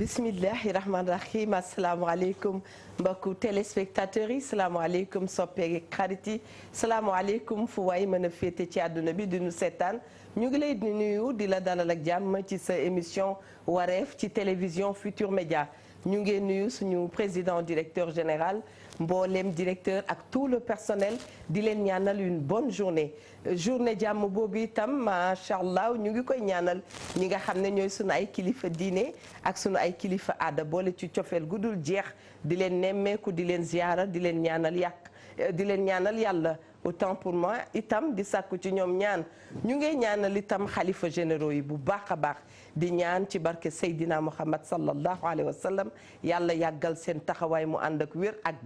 bismillahi rahmaani rahim asalaamaaleykum mbokku téléspectateurs yi salaamaaleykum soppeek xarit yi salaamaaleykum fu waay mën a féete ci àdduna bi di nu seetaan ñu ngi lay nuyu di la dalal ak jàmm ci sa émission wareef ci télévision Futur Média ñu ngi nuyu suñu président directeur général mboolem directeur ak tout le personnel di leen ñaanal une bonne journée jàmm boobu itam macha allah ñu ngi koy ñaanal ñi nga xam ne ñooy sunu ay kilifa diine ak sunu ay kilifa aada boole ci cofeel gudul jeex di leen nemmeeku di leen ziyaara di leen ñaanal yàlla autant pour moi itam di sàkku ci ñoom ñaan ñu ngi ñaanal itam xalifa généraux yi bu baax a baax di ñaan ci barke Seydina Muhammad sallallahu alayhi wa sallam yàlla yàggal seen taxawaay mu ànd ak wér ak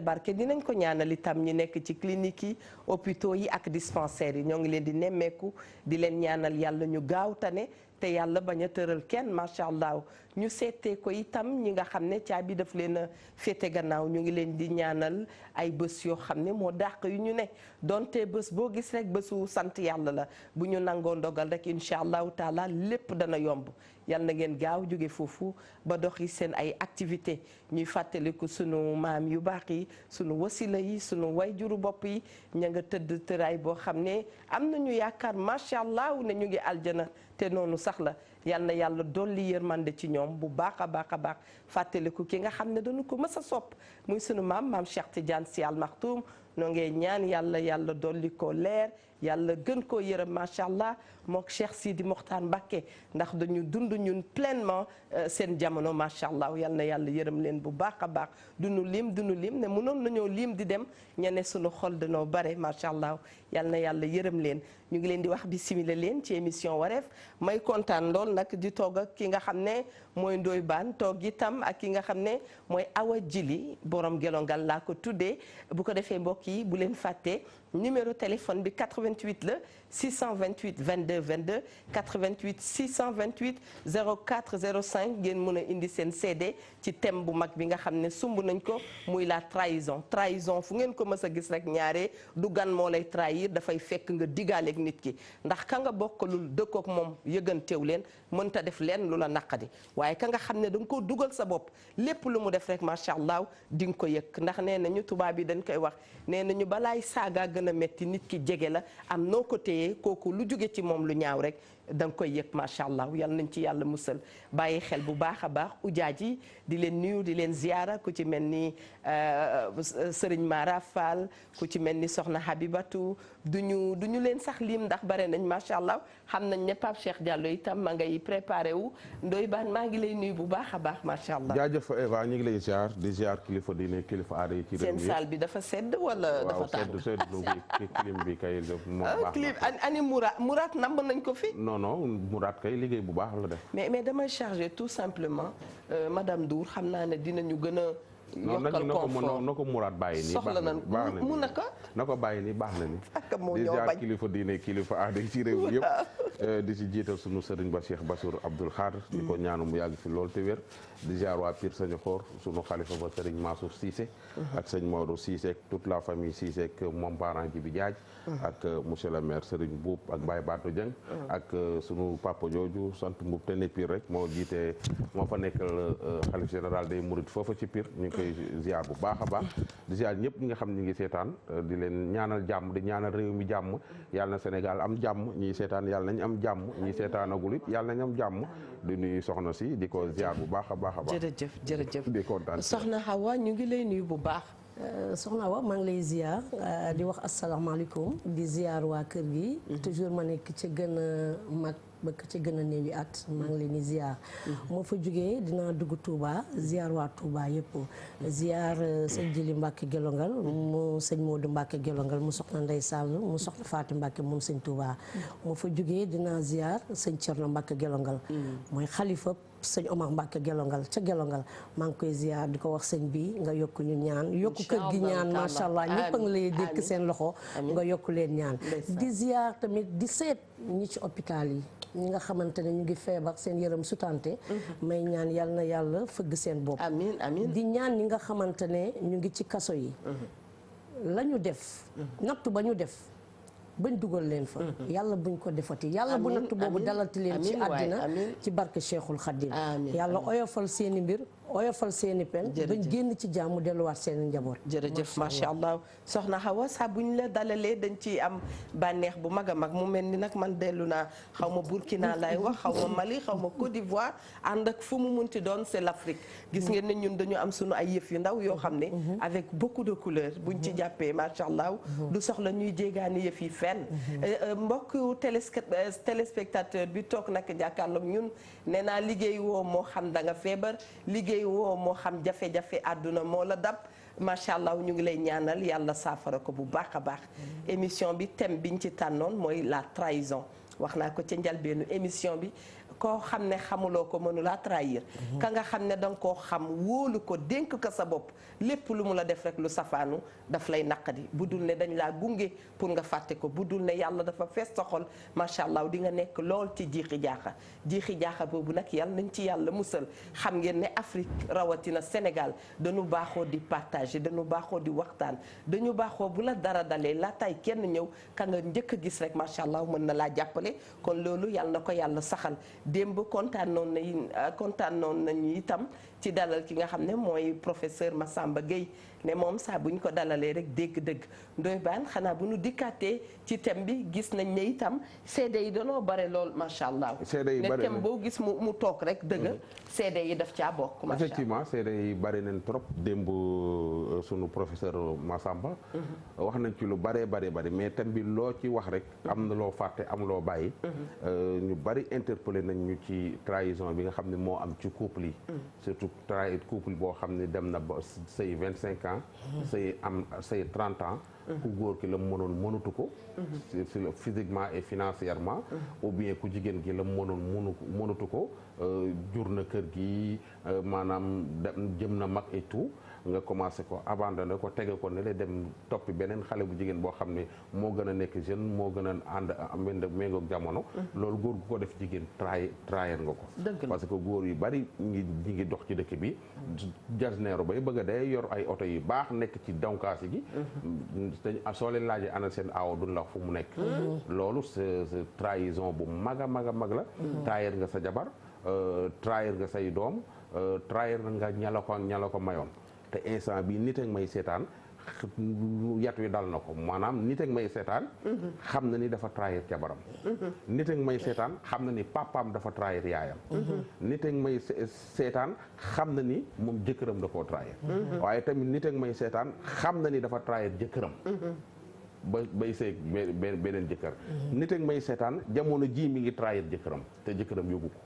barke dinañ ko ñaanal itam ñi nekk ci clinique yi hôpitaux yi ak dispensaires yi ñoo ngi leen di nemmeeku di leen ñaanal yàlla ñu gaaw tane te yàlla bañ a tëral kenn macha allah ñu seetee ko itam ñi nga xam ne caabi daf leen a féete gannaaw ñu ngi leen di ñaanal ay bés yoo xam ne moo dàq yu ñu ne donte bés boo gis rek bésu sant yàlla la bu ñu nangoo ndogal rek incha allahu taala lépp dana yomb yal na ngeen gaaw jóge foofu ba doxi seen ay activité ñuy fàttaliku sunu maam yu baax yi sunu wasila yi sunu wayjuru bopp yi ña nga tëdd tëraay boo xam ne am nañu yaakaar macha allah ne ñu ngi aljana te noonu sax la yal na yàlla dolli yërmande ci ñoom bu baax a baax fàttaliku ki nga xam ne dañu ko mës a sopp muy sunu maam Cheikh Tidiane Sy Al Maktoum noo ngee ñaan yàlla dolli ko leer yàlla gën koo yërëm macha allah mook Cheikh Sidi Mokhtar Mbacké ndax dañu dund ñun pleinement seen jamono macha allah yal na yàlla yërëm leen bu baax a baax duñu lim ne mënoon nañoo lim di dem ñene sunu xol dañoo bare macha allah yal na yàlla yërëm leen ñu ngi leen di wax bismillah leen ci émission wareef may kontaan lool nag di toog ak ki nga xam ne mooy Ndoye Bane toog itam ak ki nga xam ne mooy Awa Jili borom gelongal laa ko tuddee bu ko defee mbokk yi bu leen fàtte numéro téléphone bi 88 la 628 22 22 88 628 04 05 ngeen mën a indi seen CD ci thème bu mag bi nga xam ne sumb nañ ko muy la trahison fu ngeen ko mës a gis rek ñaare du gan moo lay trahir dafay fekk nga digaaleeg nit ki ndax ka nga bokkalul dëkkook moom yëganteew leen mënta def leen lu la naqadi waaye ka nga xam ne da nga ko dugal sa bopp lépp lu mu def rek macha allah di nga ko yëg ndax nee nañu tubaab yi dañ koy wax nee nañu balaay saaga gën a metti nit ki jege la am noo ko téye kooku lu jóge ci moom lu ñaaw rek da nga koy yëg macha allah yal nañ ci yàlla musal bàyyi xel bu baax a baax ujaaj yi di leen nuyu di leen ziyaara ku ci mel ni Serigne Mara Fall ku ci mel ni Soxna Habibatu duñu leen sax lim ndax bare nañ macha allah xam nañ ne Pape Cheikh Diallo itam ma ngay préparé wu Ndoye Bane maa ngi lay nuyu bu baax a baax macha allah. jaajëf Eva ñu ngi lay ziar di ziar kilifa diine kilifa aada yi ci réew mi seen salle bi dafa sedd wala dafa tàng. waaw sedd clim bi kay moom baax na. ani Mourad namb nañ ko fi. non Mourad kay liggéey bu baax la def. mais damay chargé tout simplement madame Ndour xam naa ne dinañu gën a. yokkal confort na ko Mourad bàyyi nii. soxla nañ mu na ko. na ko bàyyi nii baax na ni. ak moo di ñoo ziar bañ kilifa diine kilifa aada yi ci réew mi yëpp. di ci jiital sunu sëriñ ba Cheikh Bassirou Abdoul Khadr. di ko ñaanu mu yàgg fi lool te wér. di ziar waa Pire Sañu Xoor sunu xalifa ba sëriñ Mansour Cissé. ak sëñ Maodo Cissé ak toute la famille Cissé ak moom parent ji bi jaaj ak monsieur le maire Serigne Boub ak Baye Batou Dieng. ak sunu papa jooju sant Mboub te ne Pire rek moo jiite moo fa nekkal xalif général des Mourides foofu ci Pire ñu ngi koy ziar bu baax a baax di ziar ñëpp ñi nga xam ne ñu ngi seetaan di leen ñaanal jàmm di ñaanal réew mi jàmm yàlla na Sénégal am jàmm ñi seetaan yàlla nañ am jàmm ñi seetaanagul it yàlla nañ am jàmm di nuyu soxna si di ko ziar bu baax a baax a baax. jërëjëf di kontaan soxna Hawa ñu ngi lay nuyu bu baax. soxna Awa maa ngi lay ziar di wax asalaamaaleykum di ziar waa kër gi. toujours ma nekk ci gën a mag ba ci gën a néewi at maa ngi leen di ziar. moo fa jógee dinaa dugg Touba ziar waa Touba yëpp. ziar sëñ Jili Mbacke Gelongal mu sëñ Modou Mbacke Gelongal mu soxna Ndey Sall mu soxna Faati Mbacke moom sëñ Touba. moo fa jógee dinaa ziar sëñ Thierno Mbacke Gelongal. mooy xalifa sëñ Omar Mbacke Gelongal ca Gelongal maa ngi koy ziar di ko wax sëñ bi nga yokk ñu ñaan yokku kër gi ñaan macha allah ñëpp a ngi lay dékk seen loxo nga yokk leen ñaan di ziar tamit di seet ñi ci hôpital yi ñi nga xamante ne ñu ngi feebar seen yaram sutante may ñaan yal na yàlla fëgg seen bopp amiin amiin di ñaan ñi nga xamante ne ñu ngi ci kaso yi la ñu def nattu ba ñu def bañ dugal leen fa. yàlla buñ ko defati yàlla bu natt boobu dalati leen ci àddina ci barke Cheikhul Khadim. yàlla oyofal seeni mbir oyofal seeni pen. bañ génn ci jàmm delluwaat seeni njaboot. jërëjëf macha allah soxna Hawa saa buñ la dalalee dañ ciy am bànneex bu mag a mag mu mel ni nag man dellu naa xaw ma Burkina lay wax xaw ma Mali xaw ma Côte d'Ivoire ànd ak fu mu munti doon c'est l'Afrique. gis ngeen ne ñun dañu am sunu ay yëf yu ndaw yoo xam ne. avec beaucoup de couleurs buñ ci jàppee macha allah. du soxla ñuy jéegaani yëf yi fenn. mbokk téléspectateur bi toog nag jàkkaarloog ñun nee naa liggéey woo moo xam da nga feebar liggéey woo moo xam jafe-jafe àdduna moo la dab macha allah ñu ngi lay ñaanal yàlla saafara ko bu baax a baax. émission bi thème biñ ci tànnoon mooy la trahison wax naa ko ca njalbeenu émission bi. koo xam ne xamuloo ko mënulaa trahir. ka nga xam ne danga koo xam wóolu ko dénk ko sa bopp lépp lu mu la def rek lu safaanu daf lay naqadi bu dul ne dañ laa gunge pour nga fàtte ko bu dul ne yàlla dafa fees sa xol macha allah di nga nekk lool ci jiixi jaaxa boobu nag yàlla nañ ci yàlla musal xam ngeen ne Afrique rawatina Sénégal dañu baaxoo di partager dañu baaxoo di waxtaan dañu baaxoo bu la dara dalee laataay kenn ñëw ka nga njëkk a gis rek macha allah mën na laa jàppale kon loolu yàlla na ko yàlla saxal. démb kontaan noon nañu itam ci dalal ki nga xam ne mooy professeur Massamba Gueye ne moom saa bu ñu ko dalalee rek dégg-dëgg Ndoye Bane xanaa bu ñu dikkaatee ci thème bi gis nañ ne itam seede yi danoo bare lool macha allah. seede yi bare ne thème boo gis mu toog rek dëgg. seede yi daf caa bokk. macha allah effectivement seede yi bare nañ trop démb sunu professeur Massamba. wax nañ ci lu bare mais thème bi loo ci wax rek am na loo fàtte am loo bàyyi. ñu bari interpellé nañ ñu ci trahison bi nga xam ne moo am ci couple yi. surtout trahir couple boo xam ne dem na ba say 25 ans. say 30 ans. ku góor ki la mënoon mënatu ko. physiquement et financièrement. ou bien ku jigéen gi la mënatu ko. jur na kër gi maanaam jëm na mag et tout. nga commencé ko abandonné ko tege ko ne la dem toppi beneen xale bu jigéen boo xam ne moo gën a nekk jeune moo gën a ànd méngoog jamono. loolu góor gu ko def jigéen trahir nga ko. parce que góor yu bari ñi ngi dox ci dëkk bi. jasneero bay bëgg a day yor ay oto yu baax nekk ci donkaasi gi. soo leen laajee ana seen aaw duñ la fu mu nekk. loolu c'est trahison bu mag a mag la. trahir nga sa jabar trahir nga say doom trahir nga ñala ko mayoon. te instant bi nit ak may seetaan yat wi dal na ko maanaam nit ak may seetaan xam na ni dafa trahir jabaram nit ak may seetaan xam na ni papaam dafa trahir yaayam nit ak may seetaan xam na ni moom jëkkëram da koo trahir waaye tamit nit ak may seetaan xam na ni dafa trahir jëkkëram bay sëy beneen jëkkër nit ak may seetaan jamono ji mi ngi trahir jëkkëram te jëkkëram yóbbu ko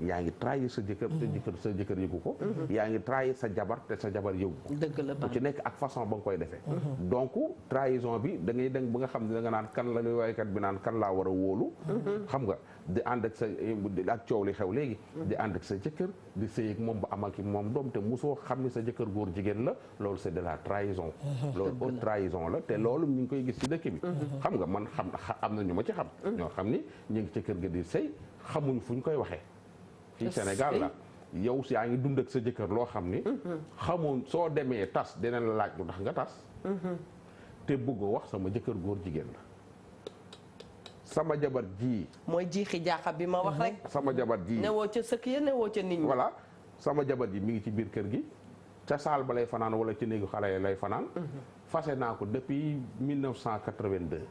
yaa ngi trahir sa jëkkër yëgu ko yaa ngi trahir sa jabar te sa jabar yëgu ko dëgg la ku ci nekk ak façon ba nga koy defee donc trahison bi da ngay dem ba nga xam ne da nga naan kan la li waykat bi naan kan laa war a wóolu xam nga di ànd ak sa ak coow li xew léegi di ànd ak sa jëkkër di sëy ak moom ba am ak moom doom te mosoo xam ni sa jëkkër góor jigéen la loolu c'est de la trahison loolu haute trahison la te loolu ñu ngi koy gis ci dëkk bi xam nga man am na ñu ma ci xam ñoo xam ni ñu ngi ci kër ga di sëy xamuñ fu ñu koy waxee fii Sénégal la yow yaa ngi dund ak sa jëkkër loo xam ni xamoon soo demee tas dinañ la laaj lu tax nga tas te bëggoo wax sama jëkkër góor jigéen la sama jabar ji mooy jiixi jaaxa bi ma wax rek sama jabar ji newoo ca sëkk ya newoo ca nit ñi voilà sama jabar ji mi ngi ci biir kër gi ca saal ba lay fanaan wala ci néegu xale lay fanaan fase naa ko depuis 1982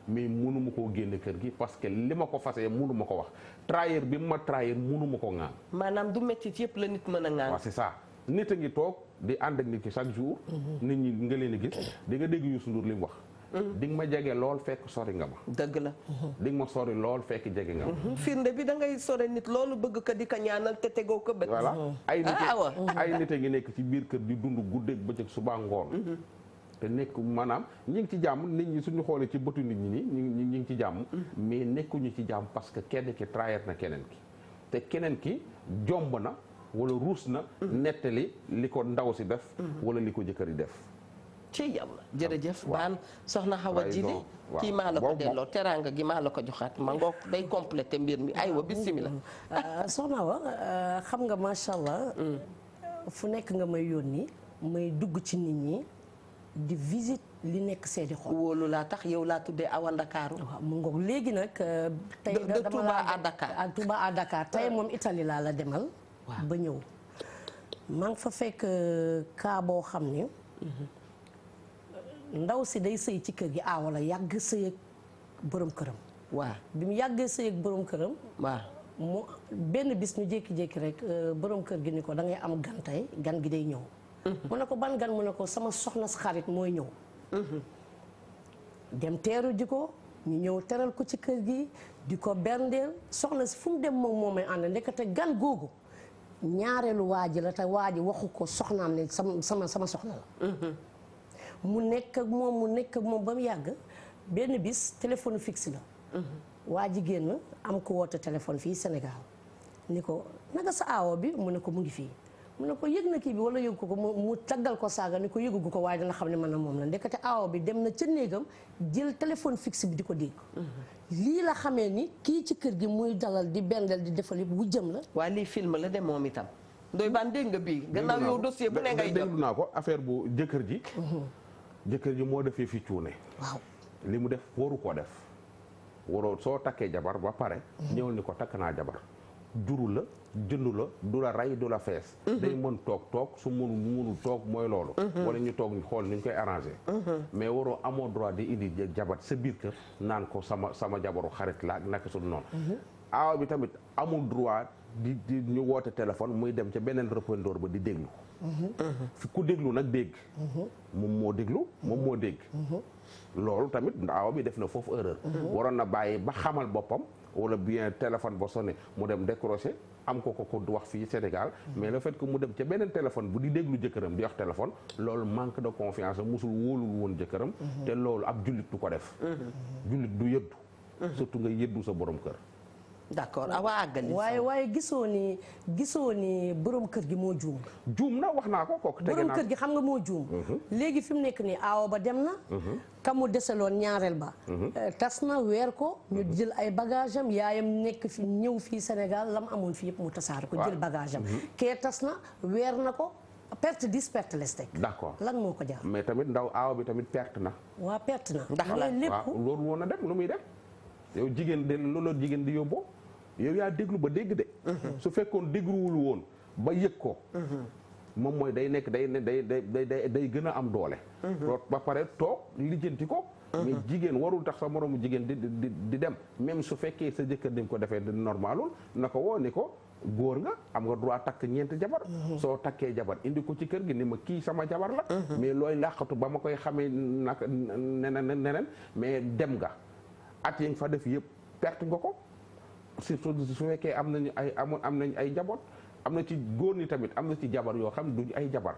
mais mënuma koo génne kër gi parce que li ma ko fasee mënuma ko wax trahir bi ma trahir mënuma ko ŋaan maanaam du mettit yëpp la nit mën a ŋaan waaw c'est ça nit a ngi toog di ànd ak nit ki chaque jour nit ñi nga leen di gis di nga dégg Youssou Ndour li mu wax di nga ma jege lool fekk sori nga ma dëgg la di nga ma sori lool fekk jege nga ma firnde bi da ngay sori nit loolu bëgg ko di ko ñaanal te tegoo ko bët voilà ay nit a ngi nekk ci biir kër di dund guddeeg bëccëg suba ngoon te nekk maanaam ñi ngi ci jàmm nit ñi suñu xoolee ci bëtu nit ñi ñi ngi ci jàmm mais nekkuñu ci jàmm parce que kenn ki trahir na keneen ki te keneen ki jomb na wala ruus na nettali li ko ndaw si def wala li ko jëkkër yi def ci yàlla jërëjëf baan soxna Hawa Jili kii maa la ko delloo teraanga gi maa la ko joxaat ma ngoog day complété mbir mi aywa bismillah soxna Hawa xam nga macha allah fu nekk nga may yónni may dugg ci nit ñi di li nekk seedi xol. wóolu laa tax yow laa tuddee Awa Ndakaaru. waaw mu ngoog léegi nag. tey de Touba à Dakar. Touba à Dakar tey moom Italie laa la demal. ba ñëw maa ngi fa fekk cas boo xam ne. ndaw si day sëy ci kër gi wala yàgg sëy ak borom këram. waaw bi mu yàggee sëy ak borom këram. waaw mu benn bis ñu jékki-jékki rek borom kër gi ni ko da ngay am gan tey gan gi day ñëw. mu ne ko ban gan mu ne ko sama soxna si xarit mooy ñëw. dem teeru ji ko ñu ñëw teral ko ci kër gi di ko berndeel soxna si fu mu dem moom may ànd ndekete gan googu ñaareelu waa ji la te waa ji waxu ko soxnaam ne sama soxna la. mu nekk ak moom ba mu yàgg benn bis téléphone fixe la. waa ji génn am ko woote téléphone fii Sénégal ni ko naka sa aawo bi mu ne ko mu ngi fii mu ne ko yëg na kii bi wala yëg ko mu taggal ko saaga ni ko yëgugu ko waaye dana xam ne man na moom la ndekete aawo bi dem na ca néegam jël téléphone fixe bi di ko dégg. lii la xamee ni kii ci kër gi muy dalal di bendel di defal yëpp wujjam la. waa lii film la de moom itam. Ndoye Bane dégg nga bii gannaaw yow dossier bu ne ngay jot déglu naa ko affaire bu jëkkër ji. jëkkër ji moo defee fi cuune. waaw li mu def waru koo def. waroo soo takkee jabar ba pare. ñëwal ni ko takk naa jabar. juru la jëndu la du la rey du la fees. day mën toog su mënul toog mooy loolu. wala ñu toog ñu xool ni ñu koy arrangé. mais waroo amoo droit di indi jabar sa biir kër naan ko sama jabaru xarit la ak naka su noonu. aaw bi tamit amul droit di ñu woote téléphone muy dem ca beneen répondeur ba di déglu. fi ku déglu nag dégg. moom moo déglu moom moo dégg. loolu tamit aaw bi def na foofu erreur. waroon na bàyyi ba xamal boppam. wala bien téléphone ba sonné mu dem décroché am ko wax fii Sénégal mais le fait que mu dem ca beneen téléphone bu di déglu jëkkëram di wax téléphone loolu manque de confiance musul wóolul woon jëkkëram te loolu ab jullit du ko def jullit du yëddu surtout nga yëddu sa borom kër d'accord awa àggali waaye gisoo ni borom kër gi moo juum na wax naa ko kooku tege borom kër gi xam nga moo juum léegi fi mu nekk nii aawo ba dem na ka mu deseloon ñaareel ba tas na weer ko ñu jël ay bagage am yaayam nekk fi ñëw fii Sénégal lam amoon fi yëpp mu tasaare ko jël bagage am kee tas na weer na ko perte 10 perte les teg d'accord lan moo ko jaar mais tamit ndaw aawo bi tamit perte na waaw perte na ndax la lépp loolu woon na dem lu muy dem yow jigéen de loolu jigéen di yóbboo yow yaa déglu ba dégg de su fekkoon dégluwul woon ba yëg ko moom mooy day nekk day gën a am doole ba pare toog lijjanti ko mais jigéen warul tax sa moroomu jigéen di dem même su fekkee sa jëkkër ni ko defee normalul na ko woo ni ko góor nga am nga droit takk ñeenti jabar soo takkee jabar indi ko ci kër gi ni ma kii sama jabar la mais looy làqatu ba ma koy xamee naka neneen mais dem nga at yi nga fa def yëpp perte nga ko surtout su fekkee am nañu ay jaboot am na ci góor ñi tamit am na ci jabar yoo xam ne duñu ay jabar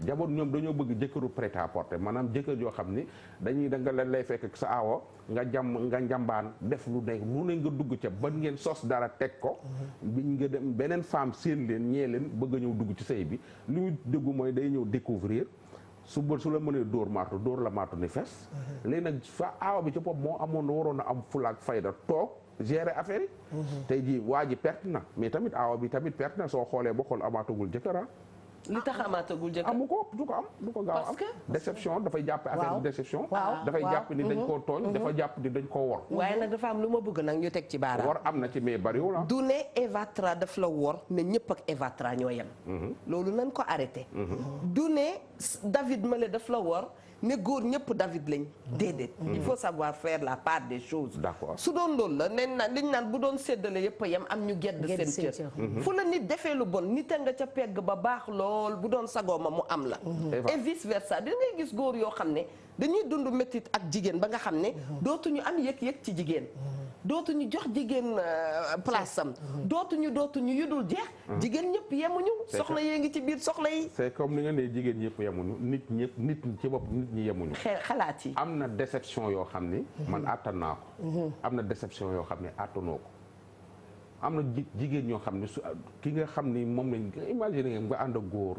jabar ñoom dañoo bëgg jëkkëru prêt-à-porter maanaam jëkkër yoo xam ni dañuy da nga leen lay fekk sa aawo nga njambaan def lu ne nga dugg ca ba ngeen sos dara teg ko biñ nga dem beneen femme seen leen ñee leen bëgg a ñëw dugg ci sëy bi li muy dëggu mooy day ñëw découvrir su la mënee dóor la maatu ni fes léegi nag fa aaw bi ci bopp moo amoon waroon a am fulaak fayda toog gérer affaire yi tey jii waa ji perte na mais tamit aawa bi tamit perte na soo xoolee ba xool amaatagul jëkkër li tax amaatagul jëkkër amu ko du ko gaaw am déception dafay jàpp affaire déception dafay jàpp ni dañ koo tooñ dafa jàpp ni dañ koo wor waaye nag dafa am lu ma bëgg nag ñu teg ci baaraam wor am na ci mais bariwul du ne Evatra daf la wor ne ñëpp ak Evatra ñoo yem loolu nañ ko arrêté du ne David Male daf la wor ne góor ñëpp David lañ déedéet il faut savoir faire la part des choses d'accord su doon loolu la nen na liñ naan bu doon séddale yëpp a yem am ñu gedd seen cër fu la nit defee lu bon nit a nga ca pegg ba baax lool bu doon sagooma mu am la et vice versa da ngay gis góor yoo xam ne dañuy dund métit ak jigéen ba nga xam ne dootuñu am yëg-yëg ci jigéen dootuñu jox jigéen place am dootuñu yudul jeex jigéen ñëpp yemuñu soxla yee ngi ci biir soxla yi c'est comme ni nga ne jigéen ñëpp yemuñu nit ci bopp nit ñi yemuñu xalaat yi am na déception yoo xam ni man àttan naa ko am na déception yoo xam ne àttanoo ko am na jigéen ñoo xam ne su ki nga xam ni moom lañ imaginer nga ànd ak góor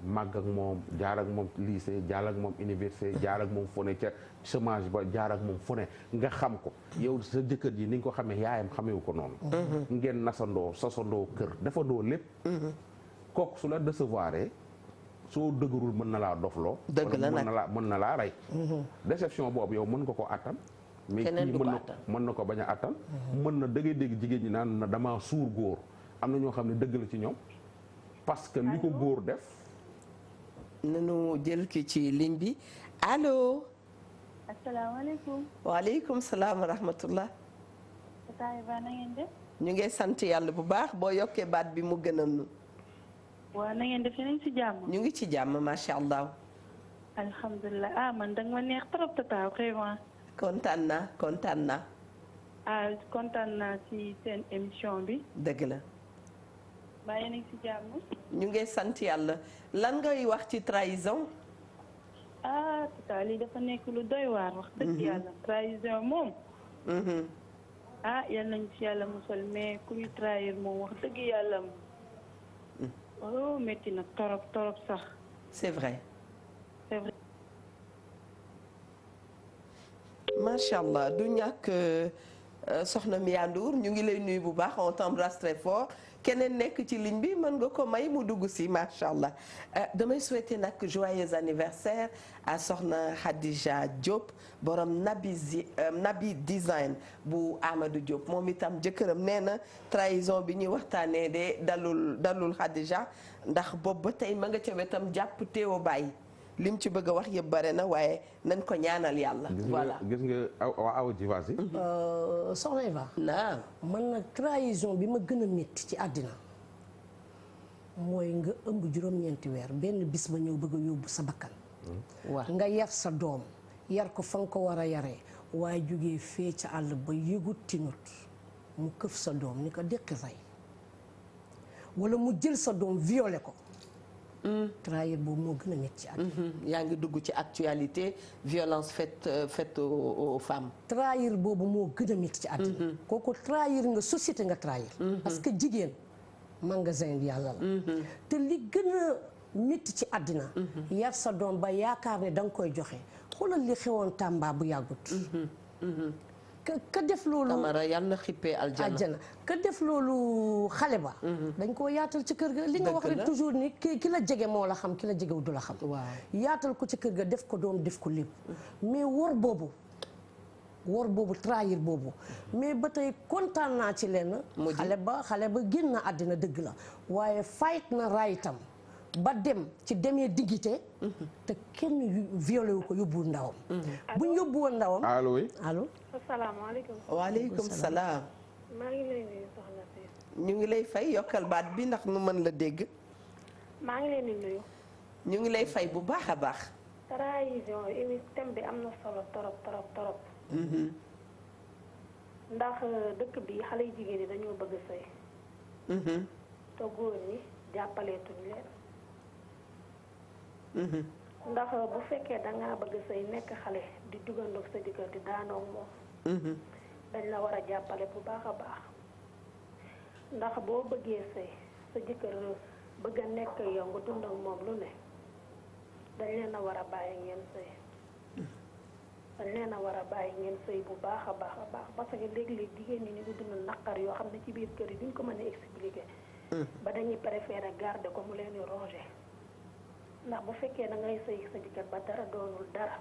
màgg ak moom jaar ak moom lycée jaar ak moom université jaar ak moom fu ne ca chômage ba jaar ak moom fu ne nga xam ko yow sa jëkkër ji ni nga ko xamee yaayam xamewu ko noonu ngeen nasandoo sosandoo kër defandoo lépp kooku su la décevoir soo dëgërul mën na laa dofloo. dëgg la nag mën na laa rey. déception boobu yow mën nga ko attan. mais kii mën na ko bañ a attan. mën na dëggee dégg jigéen ñi naan na damaa suur góor am na ñoo xam ne dëgg la ci ñoom parce que li ko góor def. nanu jël ki ci ligne bi allo. asalaamaaleykum. waaleykum salaam wa rahmatullah. Taïba na ngeen def. ñu ngi sant yàlla bu baax boo yokkee baat bi mu gën a nu. waaw na ngeen def yéen ci jàmm. ñu ngi ci jàmm macha allah. alhamdulilah ah man danga ma neex trop tata vraiment. kontaan naa. ah kontaan naa ci seen émission bi. dëgg la. mbaa yéen a ngi ci jàmm. ñu ngi sant yàlla lan ngay wax ci trahison. ah tata lii dafa nekk lu doy waar wax dëgg yàlla trahison moom. ah yal nañu ci yàlla musal mais ku ñu trahir moom wax dëgg yàlla oh métti na torop torop sax. c'est vrai. c'est vrai. macha allah du ñàkk soxna Mia Ndour ñu ngi lay nuyu bu baax on t'embrasse très fort keneen nekk ci ligne bi mën nga ko may mu dugg si macha allah damay souhaiter nag joyeux anniversaire à soxna Khadija Diop borom Nabi design bu Amadou Diop moom itam jëkkëram nee na trahison bi ñuy waxtaanee de dalul Khadija ndax boobu ba tey ma nga ca wetam jàpp teewo bàyyi lim ci bëgg a wax yëpp bare na waaye nañ ko ñaanal yàlla. voilà gis nga aw ji vas-y. soxna Eva. naam man nag trahison bi ma gën a métti ci àddina mooy nga ëmb juróom-ñeenti weer benn bis ba ñëw bëgg a yóbbu sa bakkan. waaw nga yar sa doom yar ko fa nga ko war a yaree waaye jógee fee ca àll ba yëgut tinut mu këf sa doom ni ko déqi rey wala mu jël sa doom violé ko. trahir boobu moo gën a métti ci àddina. yaa ngi dugg ci actualité violence faite aux femmes. trahir boobu moo gën a métti ci àddina. kooku trahir nga société nga trahir. parce que jigéen magasin bi yàlla la. te li gën a métti ci àddina. yar sa doom ba yaakaar ne da nga koy joxe xoolal li xewoon Tamba bu yàggut. ka def loolu Tamara yal na xippee aljana ka def loolu xale ba. dañ koo yaatal ci kër ga li nga wax rek toujours ni ki la jege moo la xam ki la jegew du la xam. yaatal ko ci kër ga def ko doom def ko lépp. mais wor boobu trahir boobu mais ba tey kontaan naa ci lenn. xale ba génn na àddina dëgg la waaye fight na raytam ba dem ci demee dignité te kenn violé wu ko yóbbuwul ndawam. bu ñu yóbbuwoon ndawam. allo oui allo. asalaamaaleykum. waaleykum salaam. maa ngi lay nuyu soxna si. ñu ngi lay fay yokkal baat bi ndax nu mën la dégg. maa ngi leen di nuyu. ñu ngi lay fay bu baax a baax. trahison thème bi am na solo torop. ndax dëkk bi xale yu jigéen ñi dañoo bëgg a sëy. te góor ñi jàppaleetuñ leen. ndax bu fekkee dangaa bëgg sëy nekk xale di dugandoog sa jëkkër di daanoog moom. dañ la war a jàppale bu baax a baax. ndax boo bëggee sëy sa jëkkër bëgg a nekk yow nga dund ak moom lu ne dañ leen a war a bàyyi ngeen sëy. dañ leen a war a bàyyi ngeen sëy bu baax a baax a baax parce que léeg-léeg jigéen ñi ñu ngi dund naqar yoo xam ne ci biir kër yi duñ ko mën a expliquer. ba dañuy préférer garder ko mu leen di ronger. ndax bu fekkee da ngay sëy sa jëkkër ba dara doonul dara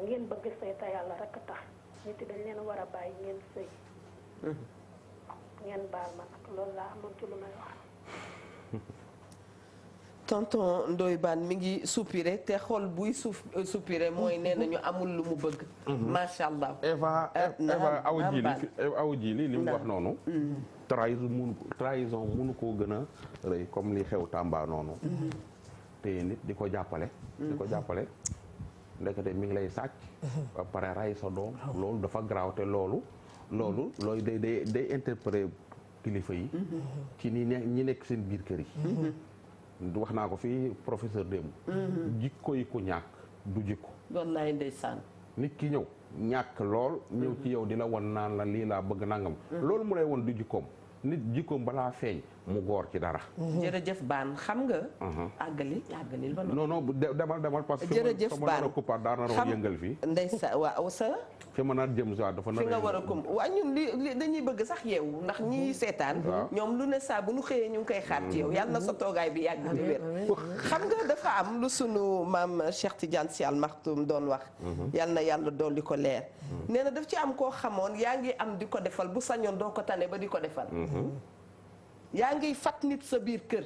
ngeen bëgg sëy te yàlla rek tax nit yi dañ leen war a bàyyi ngeen sëy. ngeen baal ma nag loolu laa amoon ci lu may wax. tonton Ndoye Bane mi ngi soupiré te xol buy soupiré mooy nee nañu amul lu mu bëgg. macha allah. Eva aw ji li mu wax noonu. trahison mënu koo gën a rëy comme li xew Tamba noonu. te nit di ko jàppale. ndekete mi ngi lay sàcc. ba pare ray sa doom. loolu dafa garaaw te loolu looy day interpréter kilifa yi. ci ñi nekk seen biir kër yi. wax naa ko fii professeur démb. jikko yi ko ñàkk du jikko. wallaay ndeysaan. nit ki ñëw ñàkk lool. ñëw ci yow di la wan naan la lii laa bëgg nangam. loolu mu lay won du jikkoom. nit jikkoom balaa feeñ mu góor ci dara. jërëjëf Baan xam nga. àggalil ba non non demal parce que. jërëjëf Baan xam yëngal fii. ndeysa waaw sa. fi ma naan jëm dafa nar fi nga war a kum waa ñun li dañuy bëgg sax yeewu ndax ñii seetaan. ñoom lu ne saa bu nu xëyee ñu ngi koy xaar ci yow yàlla na sa toogaay bi yàgg di wér. xam nga dafa am lu sunu maam Cheikh Tidiane Sy Al Maktoum doon wax. yàlla na yàlla dool di ko leer. nee na daf ci am koo xamoon yaa ngi am di ko defal bu sañoon doo ko tane ba di ko defal. yaa ngi fat nit sa biir kër.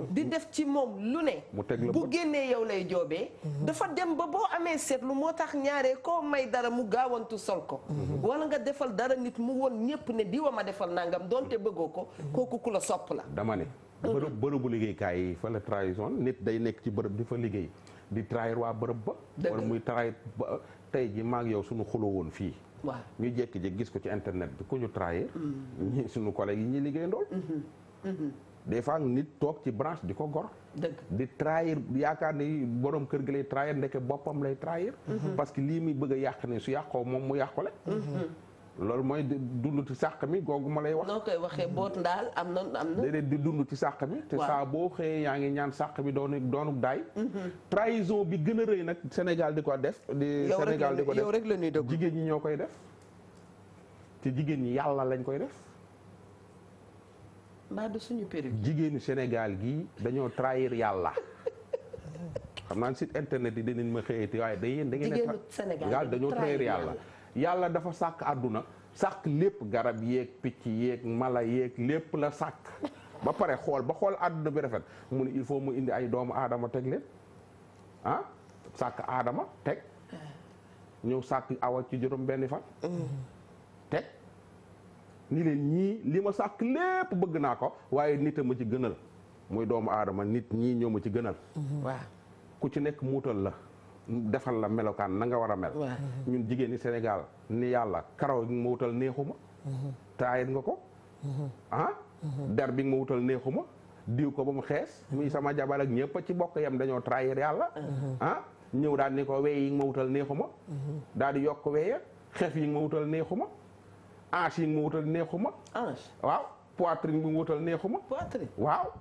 di def ci moom lu ne. bu génnee yow lay joobee. dafa dem ba boo amee seetlu moo tax ñaaree koo may dara mu gaawantu sol ko. wala nga defal dara nit mu woon ñépp ne diwa ma defal nangam donte bëggoo ko kooku ku la sopp la. dama ne. bërëbu liggéeykaay yi fa la trahison nit day nekk ci bërëb di fa liggéey di trahir waa bërëb ba. wala muy trahir ba tey ji maag yow suñu xuloo woon fii. waaw ñu jékki-jékki gis ko ci internet bi ku ñu trahir. ñi suñu collègue yi ñuy liggéey ndool des fois nit toog ci branche di ko gor. dëgg di trahir yaakaar ni borom kër gi lay trahir ndeke boppam lay trahir. parce que lii muy bëgg a yàq ne su yàqoo moom mu yàqule. loolu mooy dund ci sàq mi googu ma lay wax. noo koy waxee boot ndaal am na. déedéet di dund ci sàq mi. te saa boo xëyee yaa ngi ñaan sàq mi doonuk daay. trahison bi gën a rëy nag Sénégal di ko def. Sénégal di ko def yow rek la ñuy déglu jigéen ñi ñoo koy def. te jigéen ñi yàlla lañ koy def. mbaa du suñu périm. jigéenu Sénégal gii dañoo trahir yàlla. xam naa site internet yi dinañ ma xëyati waaye da ngeen jigéenu Sénégal dañoo trahir yàlla. yàlla dafa sàkk àdduna sàkk lépp garab yeeg picc yeeg mala yeeg lépp la sàkk ba pare xool àdduna bi rafet mu ne il faut mu indi ay doomu aadama teg leen sàkk aadama teg ñëw sàkk awa ci juróom benni fan teg ni leen ñii li ma sàkk lépp bëgg naa ko waaye nit a ma ci gënal muy doomu aadama nit ñii ñoo ma ci gënal waaw ku ci nekk muutal la defal la melokaan na nga war a mel ñun jigéen ñi Sénégal ni yàlla karaw gi nga ma wutal neexuma taayit nga ko der bi nga ma wutal neexuma diw ko ba mu xees muy sama jabar ak ñëpp ci bokk yam dañoo trahir yàlla ñëw daal ni ko wey yi nga ma wutal neexuma daal di yokk weya xef yi nga ma wutal neexuma hanche yi nga ma wutal neexuma waaw poitrine bi nga ma wutal neexuma waaw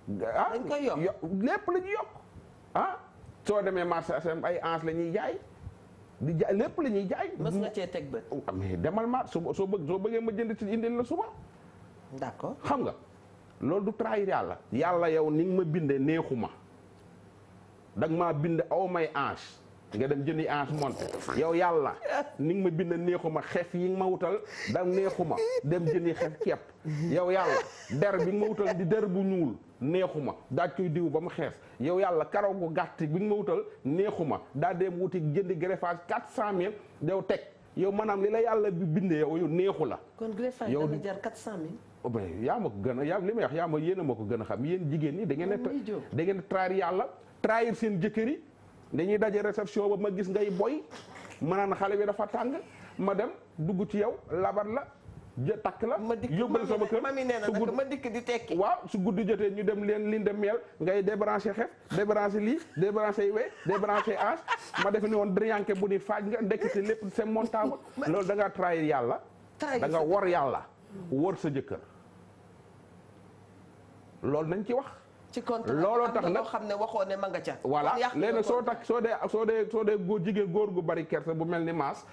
dañ koy yokk lépp la ñu yokk soo demee marché ay hanche la ñuy jaay di jaay lépp la ñuy jaay. mës nga cee teg bët. mais demal ma soo bëggee ma jënd ci indil la suba. d'accord xam nga loolu du trahir yàlla. yàlla yow ni nga ma bindee neexuma danga maa bind aw may hanche nga dem jëndi hanche monté yow yàlla ni nga ma bind neexuma xef yi nga ma wutal da neexuma dem jëndi xef ceeb yow yàlla der bi nga ma wutal di der bu ñuul neexuma daaj koy diw ba mu xees yow yàlla karaw gu gàtt bi nga ma wutal neexuma daa dem wuti jëndi greffage 400000 yow teg yow maanaam li la yàlla bi bindee yow neexu la. kon greffage dana jar 400000. ben yaa ma ko gën a yaa li may wax yaa ma yéen a ma ko gën a xam yéen jigéen ñi da ngeen trahir yàlla trahir seen jëkkër yi dañuy daje réception ba ma gis ngay boy ma naan xale bi dafa tàng ma dem dugg ci yow labat la takk la yóbbal sama kër mami nee na nag ma dikk di tekki waaw su guddi jotee ñu dem leen linde meel ngay débranché xef débranché lii débranché we débranché hanche ma defe ni woon drianke bu ni faaj nga ndekkite lépp c'est montable loolu da ngaa trahir yàlla da nga wor yàlla wor sa jëkkër loolu nañ ci wax ci compte looloo tax nag xam ne waxoo ne ma nga ca voilà léegi soo dee góor jigéen góor gu bari kersa bu mel ni maas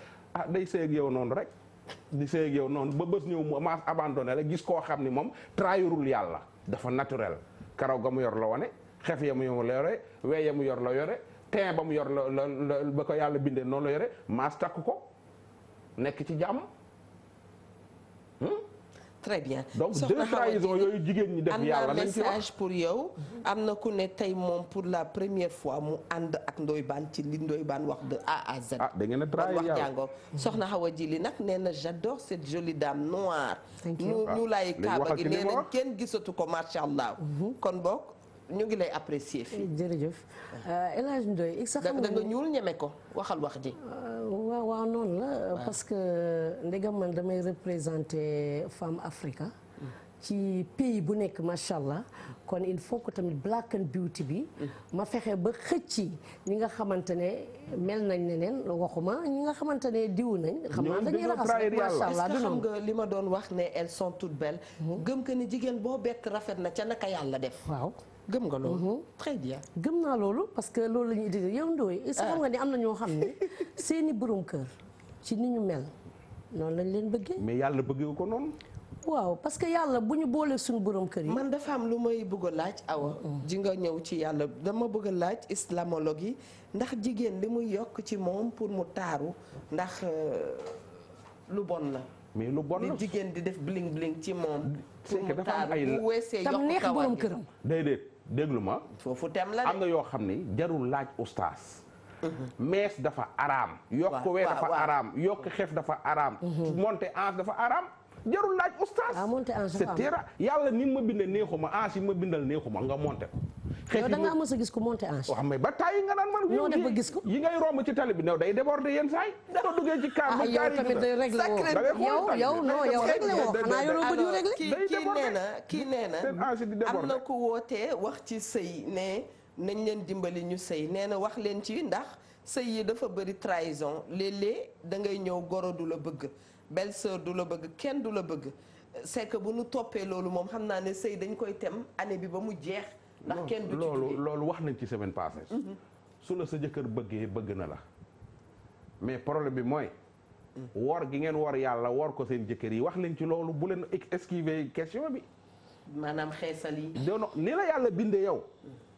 day sëy ak yow noonu rek di sëy ak yow noonu ba bés ñëw mu maas abandonné la gis koo xam ni moom trahirul yàlla dafa naturel karaw ga mu yor la wane xef ya mu yor la yore wee ya mu yor la yore teen ba mu yor la ba ko yàlla bindee noonu la yore maas takk ko nekk ci jàmm très bien donc deux trahisons yooyu jigéen ñi def yàlla am na message pour yow am na ku ne tey moom pour la première fois mu ànd ak Ndoye Bane ci li Ndoye Bane wax de A à Z. da ngeen a trahir wax yàlla jàngoo soxna Awa Jili nag nee na j'adore cette jolie dame noire. ñu lay kaaba gi nee nañ kenn gisatu ko macha allah. kon boog ñu ngi lay apprécier fii. jërëjëf El Hadj Ndoye ik sax xam da nga ñuul ñeme ko waxal wax ji. waaw noonu la parce que ndegam man damay représenter Femme Africa ci pays bu nekk macha allah kon il faut que tamit Black and Beauty bi ma fexe ba xëcc ñi nga xamante ne mel nañ neneen waxuma ñi nga xamante ne diw nañ xam naa dañuy raxas rek macha allah du xam nga li ma doon wax ne elles sont toutes belles gëm que ni jigéen boo bett rafet na ca naka yàlla def waaw gëm nga loolu très bien gëm naa loolu parce que loolu la ñuy di yow Ndoye est-ce que xam nga ni am na ñoo xam ne seeni borom kër ci ni ñu mel noonu lañ leen bëggee mais yàlla bëggee ko noonu waaw parce que yàlla bu ñu boolee suñu borom kër yi man dafa am lu may bëgg a laaj awa ji nga ñëw ci yàlla dama bëgg a laaj islamologue yi ndax jigéen li muy yokk ci moom pour mu taaru ndax lu bon la mais lu bon li la jigéen di def bling bling ci moom pour mu dafa am taaru bu weesee tam yokk neex kawar borom gi këram déedéet déglu ma foofu tem la am na yoo xam ni jarul laaj ustaas mees dafa araam yokk wee dafa araam yokk xef dafa araam monte ange dafa araam jarul laaj ustaas monte ange c'est terra yàlla ni ma bindee neexuma ange yi ma bindal neexuma nga monte ko yow da ngaa mës a gis ko monte ange wax mais ba tàyyi nga naan man noo def ba gis ko yi ngay romb ci tali bi new day déborder yenn saay soo duggee ci kaar ba yow tamit day réglé woo yow non yow réglé woo xanaa yoroo bët yu réglé kii nee na am na ku wootee wax ci sëy ne nañ leen dimbali ñu sëy nee na wax leen ci ndax sëy yi dafa bëri trahison léeg-léeg da ngay ñëw goro du la bëgg belle-sœur du la bëgg kenn du la bëgg c'est que bu nu toppee loolu moom xam naa ne sëy dañ koy tem année bi ba mu jeex ndax kenn du ci loolu wax nañ ci semaine passée su la sa jëkkër bëggee bëgg na la mais problème bi mooy wor gi ngeen wor yàlla wor ko seen jëkkër yi wax nañ ci loolu bu leen esquiver question bi maanaam xeesal yi dono ni la yàlla bindee yow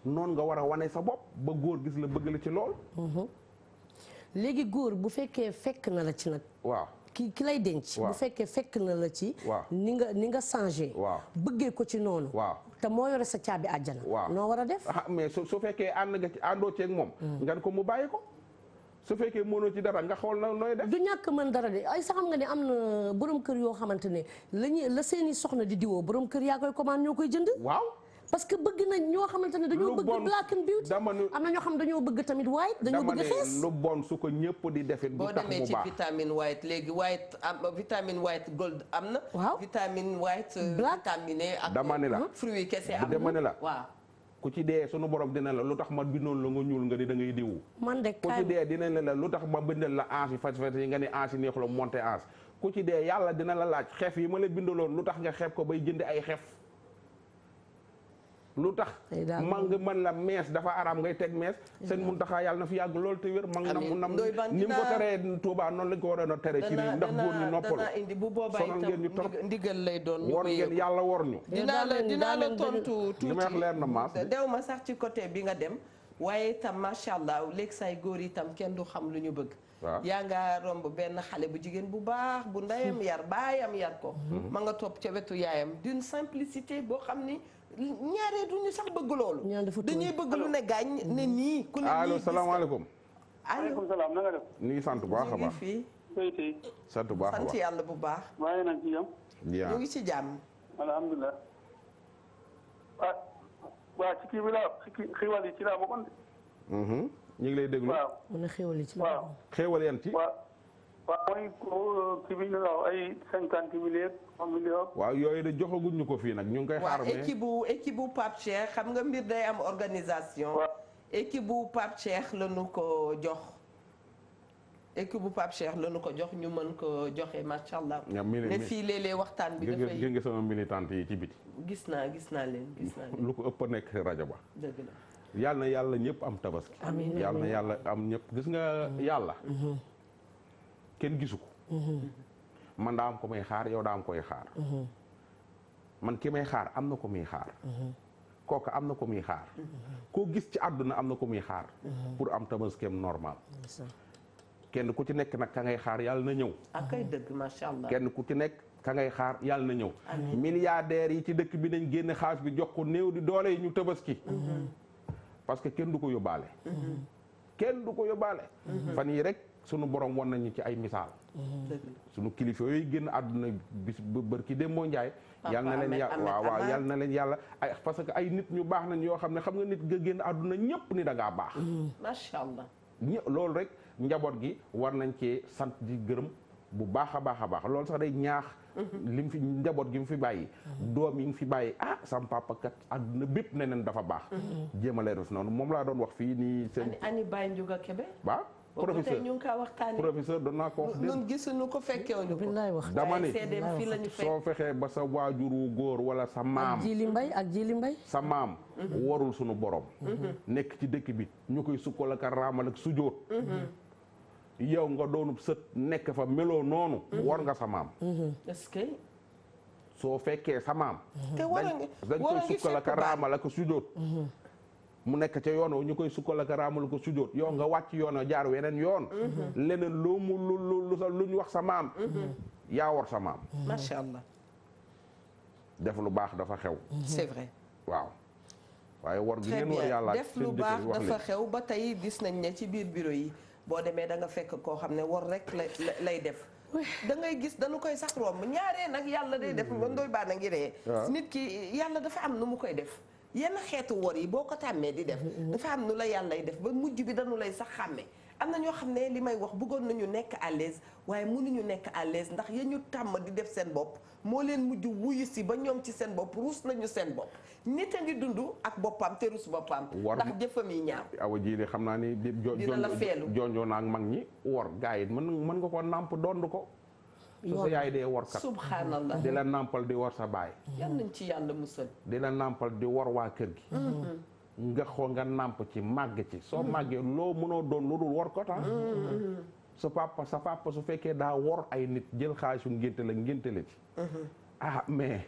noonu nga war a wane sa bopp ba góor gis la bëgg la ci lool léegi góor bu fekkee fekk na la ci nag waaw ki lay denc bu fekkee fekk na la ci ni nga changé waaw bëggee ko ci noonu waaw te moo yore sa caabi àjjana waaw noo war a def mais su fekkee ànd nga ci àndoo ceeg moom nga ko mu bàyyi ko su fekkee mënoo ci dara nga xool na nooy def du ñàkk mën dara de ay sax xam nga ne am na borom kër yoo xamante ne la seeni soxna di diwoo borom kër yaa koy commande ñoo koy jënd waaw parce que bëgg nañ ñoo xamante ne dañoo bëgg black and beauty am na ñoo xam dañoo bëgg tamit white dañoo bëgg xees lu bon su ko ñëpp di defit bu tax mu baax boo demee ci vitamine white léegi white am vitamine white gold am na waaw vitamine white vitaminé ak dama ne la fruit yi kese am dama ne la waaw ku ci dee sunu borom dina la lu tax ma bindoon la nga ñuul nga ni da ngay diwu man de ku ci dee dina la lu tax ma bindal la ange yi fas yi nga ni ange yi neexu la monté ange ku ci dee yàlla dina la laaj xef yi ma la bindaloon lu tax nga xeeb ko bay jënd ay xef lu tax man nga mën la mees dafa araam ngay teg mees seen Muntaxa yàlla na fi yàgg loolu te wér man nam ni mu ko teree Touba noonu lañ ko waroon a tere ci nii ndax góor ñu noppal dana indi bu boobaa sonal ngeen ñu trop ndigal lay doon wor ngeen yàlla wor ñu dinaa la tontu tuuti li may wax leer na maas dew ma sax ci côté bi nga dem waaye itam macha allah léegi say góor itam kenn du xam lu ñu bëgg yaa nga romb benn xale bu jigéen bu baax bu ndeyam yar baayam yar ko ma nga topp ca wetu yaayam d'une simplicité boo xam ni ñaaree duñu sax bëgg loolu dañuy bëgg lu ne gaañ ne nii ku ne nii allo salaamaaleykum maaleykum salaam na nga def ñu ngi sant bu baax a baax fii sant bu baax a baax sant yàlla bu baax maa ngi nag ci jàmm ñu ngi ci jàmm alhamdulilah waaw ci kii bi laa xiiwal yi ci laa bokkoon de ñu ngi lay déglu waaw mu ne xéwal yi ci waaw xéewal yan ci waaw mooy kii bi ñu wax ay 50 millions 1 million waaw yooyu de joxaguñ ñu ko fii nag ñu ngi koy xaar mais équipe bu Pape Cheikh xam nga mbir day am organisation équipe bu Pape Cheikh la ñu ko jox équipe bu Pape Cheikh la ñu ko jox ñu mën ko joxe macha allah ne fii léeg-léeg waxtaan bi dafay gis nga sama militante yi ci biti gis naa leen lu ko ëpp a nekk rajo ba dëgg la yàlla na yàlla ñëpp am tabaski yàlla na yàlla am ñëpp gis nga yàlla kenn gisu ko man daa am ko may xaar yow daa am koy xaar man ki may xaar am na ko muy xaar kooku am na ko muy xaar koo gis ci àdduna am na ko muy xaar pour am tabaskeem normal kenn ku ci nekk nag ka ngay xaar yàlla na ñëw ak kay dëgg macha allah kenn ku ci nekk ka ngay xaar yàlla na ñëw milliardaires yi ci dëkk bi nañ génne xaalis bi jox ko néew di doole yi ñu tabaski parce que kenn du ko yóbbaale kenn du ko yóbbaale fan yi rek sunu borom wan nañu ci ay misaal sunu kilifa yooyu génn àdduna bis bërki dem moo njaay yal na leen yàlla waaw yal na leen yàlla ay parce que ay nit ñu baax nañ yoo xam ne xam nga nit nga génn àdduna ñëpp ni da ngaa baax macha allah loolu rek njaboot gi war nañ cee sant di gërëm bu baax a baax a baax loolu sax day ñaax lim fi njaboot gi mu fi bàyyi doom yi mu fi bàyyi sam papa kat àdduna bépp neneen dafa baax jéem a lay def noonu moom laa doon wax fii nii seen ani Baye Ndiouga Kébé waaw professeur ñu ngi kaa waxtaanee professeur doon naa ko wax ñun gisuñu ko fekkewuñu ko dama ni fii lañu fekk soo fexee ba sa waajuru góor wala sa maam ak Jili Mbay sa maam warul sunu borom nekk ci dëkk bi ñu koy sukkal ak raamal ak sujóot yow nga doonub sët nekk fa meloo noonu war nga sa maam est-ce que soo fekkee sa maam dañ koy ngi sukkal ak raamal ak sujóot mu nekk ca yoon ñu koy sukkal ak raamal ko sujjóot yow nga wàcc yoon jaar weneen yoon leneen loo mu lu ñu wax sa maam yaa war sa maam macha allah def lu baax dafa xew c'est vrai waaw waaye war gi ngeen war yàlla def lu baax dafa xew ba tey gis nañ ne ci biir bureau yi boo demee da nga fekk koo xam ne war rek lay def da ngay gis dañu koy sax romb ñaaree nag yàlla day def nga ndoy baa na ngi ree nit ki yàlla dafa am nu mu koy def yenn xeetu wor yi boo ko tàmmee di def dafa am nu la yàllay def ba mujj bi dañu lay sax xàmme am na ñoo xam ne li may wax bëggoon nañu nekk à l'aise waaye mënuñu nekk à l'aise ndax ya ñu tàmm di def seen bopp moo leen mujj wuyu si ba ñoom ci seen bopp ruus nañu seen bopp nit a ngi dund ak boppam te ruus boppam ndax jëfam yi ñaaw awa ji de xam naa ni dina la feelu jonjoo naag mag ñi wor gaa yi mën nga ko nàmp dond ko su sa yaay dee wor kat subhanallah di la nàmpal di wor sa baay yal nañ ci yàlla musal di la nàmpal di wor waa kër gi nga xoo nga nàmp ci màgg ci soo màggee loo mënoo doon lu dul wor ko ta sa papa su fekkee daa wor ay nit jël xaalisu ngénte la ci mais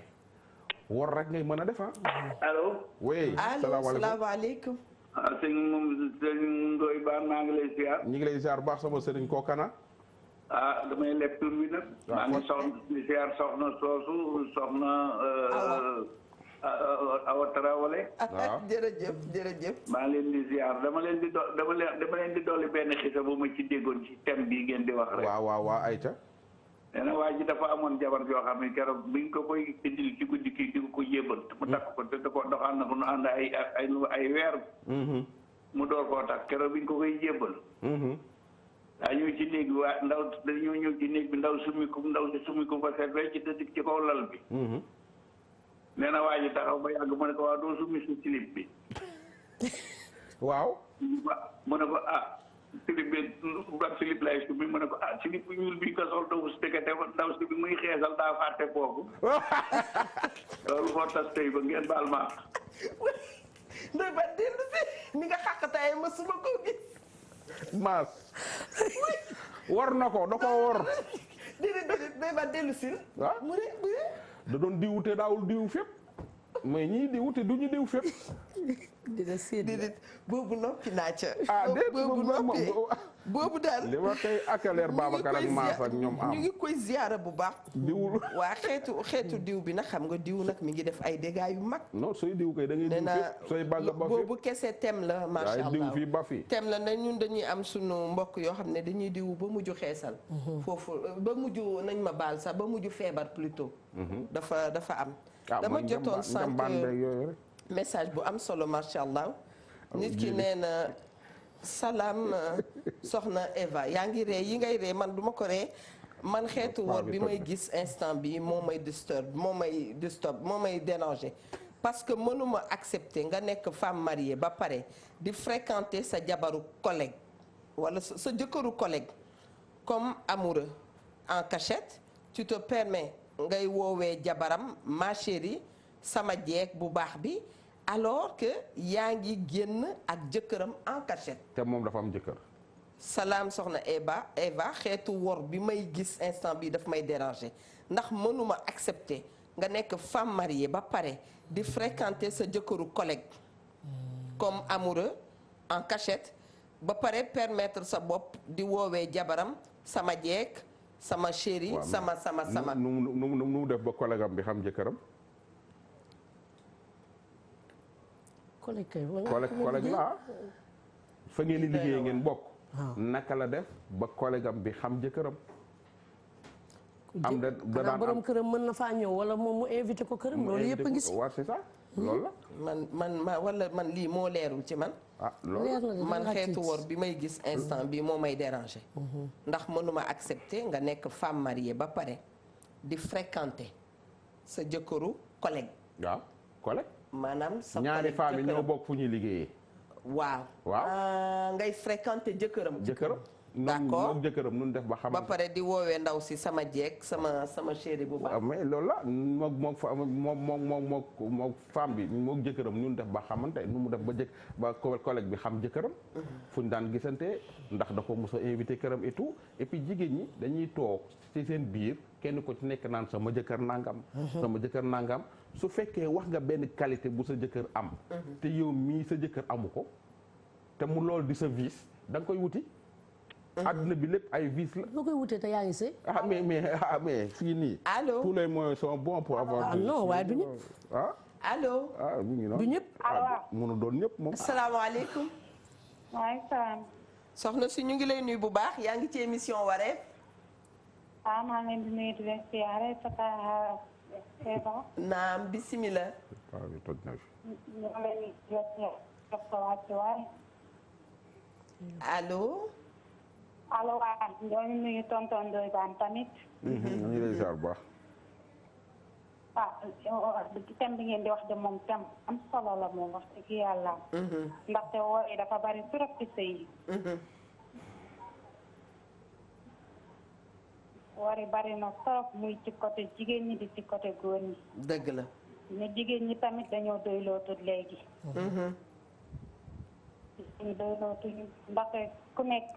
wor rek ngay mën a def allo oui salaamaaleykum sëñ Ndoye Bane maa ngi lay ziar ñu ngi lay ziar baax sama sëriñ koo kana damay leb tur bi nag maa ngi ziar soxna soosu soxna Awa Tarawale jërëjëf maa ngi leen di ziar dama leen di dolli benn xisa bu ma ci déggoon ci thème bi ngeen di wax rek waaw ayca nee na waa ji dafa amoon jabar joo xam ne keroog biñ ko koy indil ci guddi kii di ko yébal mu takk ko te da ko doxaan na ko nu ànd ay weer mu door koo takk keroog biñ ko koy yébal daa ñëw ci néeg bi waa ndaw dañoo ñëw ci néeg bi ndaw si summi ko ba seet ci tëdd ci kaw lal bi nee na waa ji taxaw ba yàgg mu ne ko waaw doo summi si slip bi waaw mu ne ko slip bi ban slip lay summi mu ne ko slip bu ñuul bi ko sol dafa si dëkkate ndaw si bi muy xeesal daa fàtte foofu loolu moo tas tey ba ngeen baal ma ndoy ba dellu si ni nga xàqataay ma suma ko gis maas war na ko da ko war déedéet ndoy ba dellu si waaw mu ne da doon diwute daawul diw fépp mais ñii diwute du ñu diw fépp déedéet boobu noppi naa ca boobu daal li ma koy akaleer Babacar ak Maas ak ñoom am ñu ngi koy ziyaara bu baax diwul waa xeetu diw bi nag xam nga diw nag mi ngi def ay dégâts yu mag non sooy diw kay da ngay diw fépp sooy bàgg ba boobu kese thème la macha allah diw fii ba fii thème la ne ñun dañuy am sunu mbokk yoo xam ne dañuy diw ba mujj xeesal foofu ba mujj nañ ma baal sax ba mujj feebar plutôt dafa am dama jotoon sànq message bu am solo macha allah nit ki nee na salaam soxna Eva yaa ngi ree yi ngay ree man duma ko ree man xeetu wor bi may gis instant bi moo may disturb moo may déranger parce que mënuma accepter nga nekk femme mariée ba pare di fréquenter sa jabaru collègue wala sa jëkkëru collègue comme amoureux en cachette tu te permets ngay woowee jabaram ma chérie sama jeeg bu baax bi alors que yaa ngi génn ak jëkkëram en cachette. te moom dafa am jëkkër. salaam soxna Eva xeetu wor bi may gis instant bi daf may déranger ndax mënuma accepter nga nekk femme mariée ba pare di fréquenter sa jëkkëru collègue comme amoureux en cachette ba pare permettre sa bopp di woowee jabaram sama jeeg sama chérie sama. nu def ba collègue am bi xam jëkkëram. collègue la fa ngeen di liggéey ngeen bokk naka la def ba collègue am bi xam jëkkëram am da borom këram mën na faa ñëw wala moom mu invité ko këram loolu yëpp a ngi si waaw c'est ça loolu la man wala man lii moo leerul ci man leer na man xeetu wor bi may gis instant bi moo may déranger. ndax mënuma accepter nga nekk femme mariée ba pare di fréquenter sa jëkkëru collègue. waaw collègue. maanaam sa ñaari femmes yi ñoo bokk fu ñuy liggéeyee. waaw. ngay fréquenter jëkkëram. d'accord moom jëkkëram nun def ba xam. ba pare di woowee ndaw si sama jeeg sama chéri bu baax. mais loolu la moom femme bi moom jëkkëram nun def ba xamante nu mu def ba collègue bi xam jëkkëram. fu ñu daan gisante ndax da ko mos a invité këram et tout et puis jigéen ñi dañuy toog ci seen biir kenn ko ci nekk naan sama jëkkër nangam. sama jëkkër nangam su fekkee wax nga benn qualité bu sa jëkkër am. te yow mii sa jëkkër amu ko te mu loolu di sa vice da nga koy wuti. adduna bi lépp ay vices la. loo koy wutee te yaa ngi sëy. mais fii nii. allo tous les moyens sont bons pour avoir. non waaye du ñëpp. allo. mu ngi noonu du ñëpp. mënu doon ñëpp moom. asalaamaaleykum. waaleykum salaam. soxna si ñu ngi lay nuyu bu baax yaa ngi ci émission Wareef. maa ngi leen di nuyu di leen siyaare Eva. naam bisimilah. waaw toj na fi. ñu ngi leen di jox sa wàccuwaay. allo. allo waaw ñoo ngi nuyu tonton Ndoye Bane tamit. ñu ngi lay ziar bu baax. thème bi ngeen di wax de moom thème am solo la moom wax dëgg yàlla. ndaxte wor yi dafa bari trop ci sëy yi. wor yi bari na trop muy ci côté jigéen ñi di ci côté góor ñi. dëgg la. mais jigéen ñi tamit dañoo doylootul léegi. ñu doylootuñu ndaxte ku nekk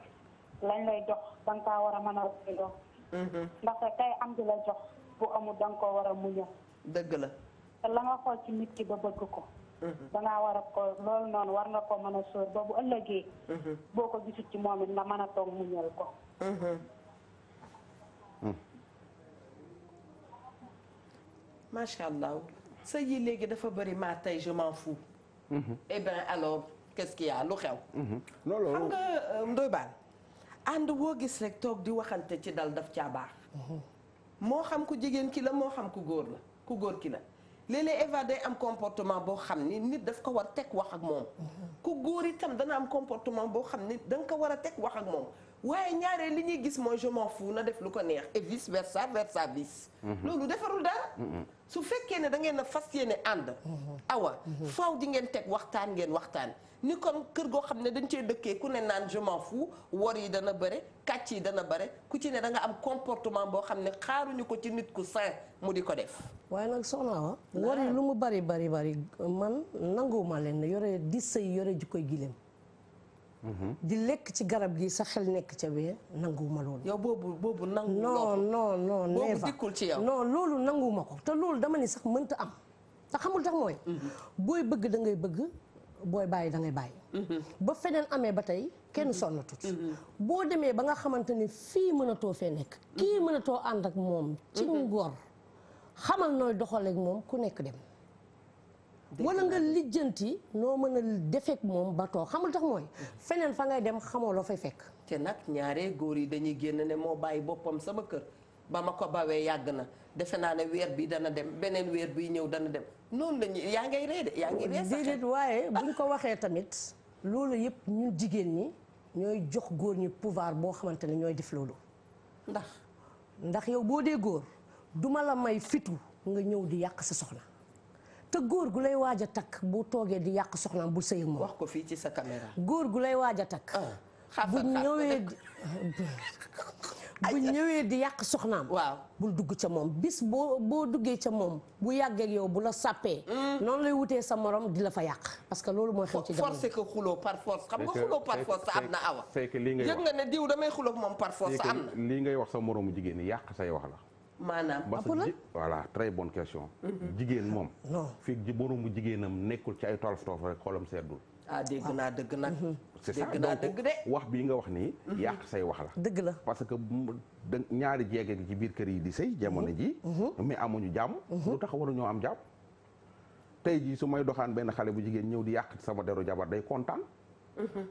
lañ lay jox da nga kaa war a mën a doyloo. ndaxte kay am di la jox bu amul da nga koo war a muñal. dëgg la. te la nga xool ci nit ki ba bëgg ko. dangaa war a ko loolu noonu war nga ko mën a sóor ba bu ëllëgee. boo ko gisul ci moom it nga mën a toog muñal ko. macha allah sëy yi léegi dafa bëri maa tey je m'en fous. eh bien alors qu'est-ce qu'il y a lu xew. loolu xam nga Ndoye Bane ànd boo gis rek toog di waxante ci dal daf caa baax. moo xam ku jigéen ki la moo xam ku góor ki la léeg-léeg Eva day am comportement boo xam ni nit daf ko war teg wax ak moom. ku góor itam dana am comportement boo xam ni da nga ko war a teg wax ak moom. waaye ñaaree li ñuy gis mooy je m'en fous na def lu ko neex et vice versa vice. loolu defarul dara. su fekkee ne da ngeen a fas yéene ànd. awa faaw di ngeen teg waxtaan ngeen waxtaan. ni kon kër goo xam ne dañ cee dëkkee ku ne naan je m'en fous wor yi dana bëre kàcc yi dana bëre ku ci ne da nga am comportement boo xam ne xaaruñu ko ci nit ku sain mu di ko def. waaye nag soxna wa wor yi lu mu bari man nanguwuma leen ne yore di sëy yore jikkoy gileem. di lekk ci garab gi sa xel nekk ca bee nanguwuma loolu. yow boobu nangu. non boobu dikkul ci yow. non loolu nanguwuma ko te loolu dama ni sax mënta am te xamul tax mooy. booy bëgg da ngay bëgg booy bàyyi da ngay bàyyi. ba feneen amee ba tey kenn sonnatut. boo demee ba nga xamante ni fii mënatoo fee nekk. kii mënatoo ànd ak moom. ci ngor xamal nooy doxaleeg moom ku nekk dem. wala nga lijjanti noo mën a defeek moom ba toog xamul tax mooy feneen fa ngay dem xamoo loo fay fekk. te nag ñaaree góor yi dañuy génn ne moo bàyyi boppam sama kër ba ma ko bawee yàgg na defe naa ne weer bi dana dem beneen weer bi ñëw dana dem noonu la ñuy yaa ngay ree de yaa ngi ree sax déedéet waaye buñ ko waxee tamit loolu yëpp ñun jigéen ñi ñooy jox góor ñi pouvoir boo xamante ne ñooy def loolu. ndax yow boo dee góor duma la may fitu nga ñëw di yàq sa soxna. te góor gu lay waaj a takk bu toogee di yàq soxnaam bul sëy ak moom. wax ko fii ci sa caméra. góor gu lay waaj a takk. bu ñëwee di yàq soxnaam. waaw bul dugg ca moom bis boo duggee ca moom bu yàggee ak yow bu la sàppee. noonu lay wutee sa morom di la fa yàq. parce que loolu mooy xew ci jamono force que xuloo par force xam nga xuloo par force am na awa. fekk lii ngay wax yëg nga ne diw damay xuloo moom par force am na. lii ngay wax sa moroomu jigéen ñi yàq say wax la. maanaam voilà très bonne question. jigéen moom. non fii ji boroomu jigéenam nekkul ci ay tolof tolof rek xolam seddul. dégg naa dëgg nag. c'est ça dégg naa dëgg de. wax bii nga wax nii. yàq say wax la. dëgg la parce que ñaari jeege ci biir kër yi di sëy jamono ji mais amuñu jàmm. lu tax waruñoo am jàmm. tey jii su may doxaan benn xale bu jigéen ñëw di yàq sama deru jabar day kontaan.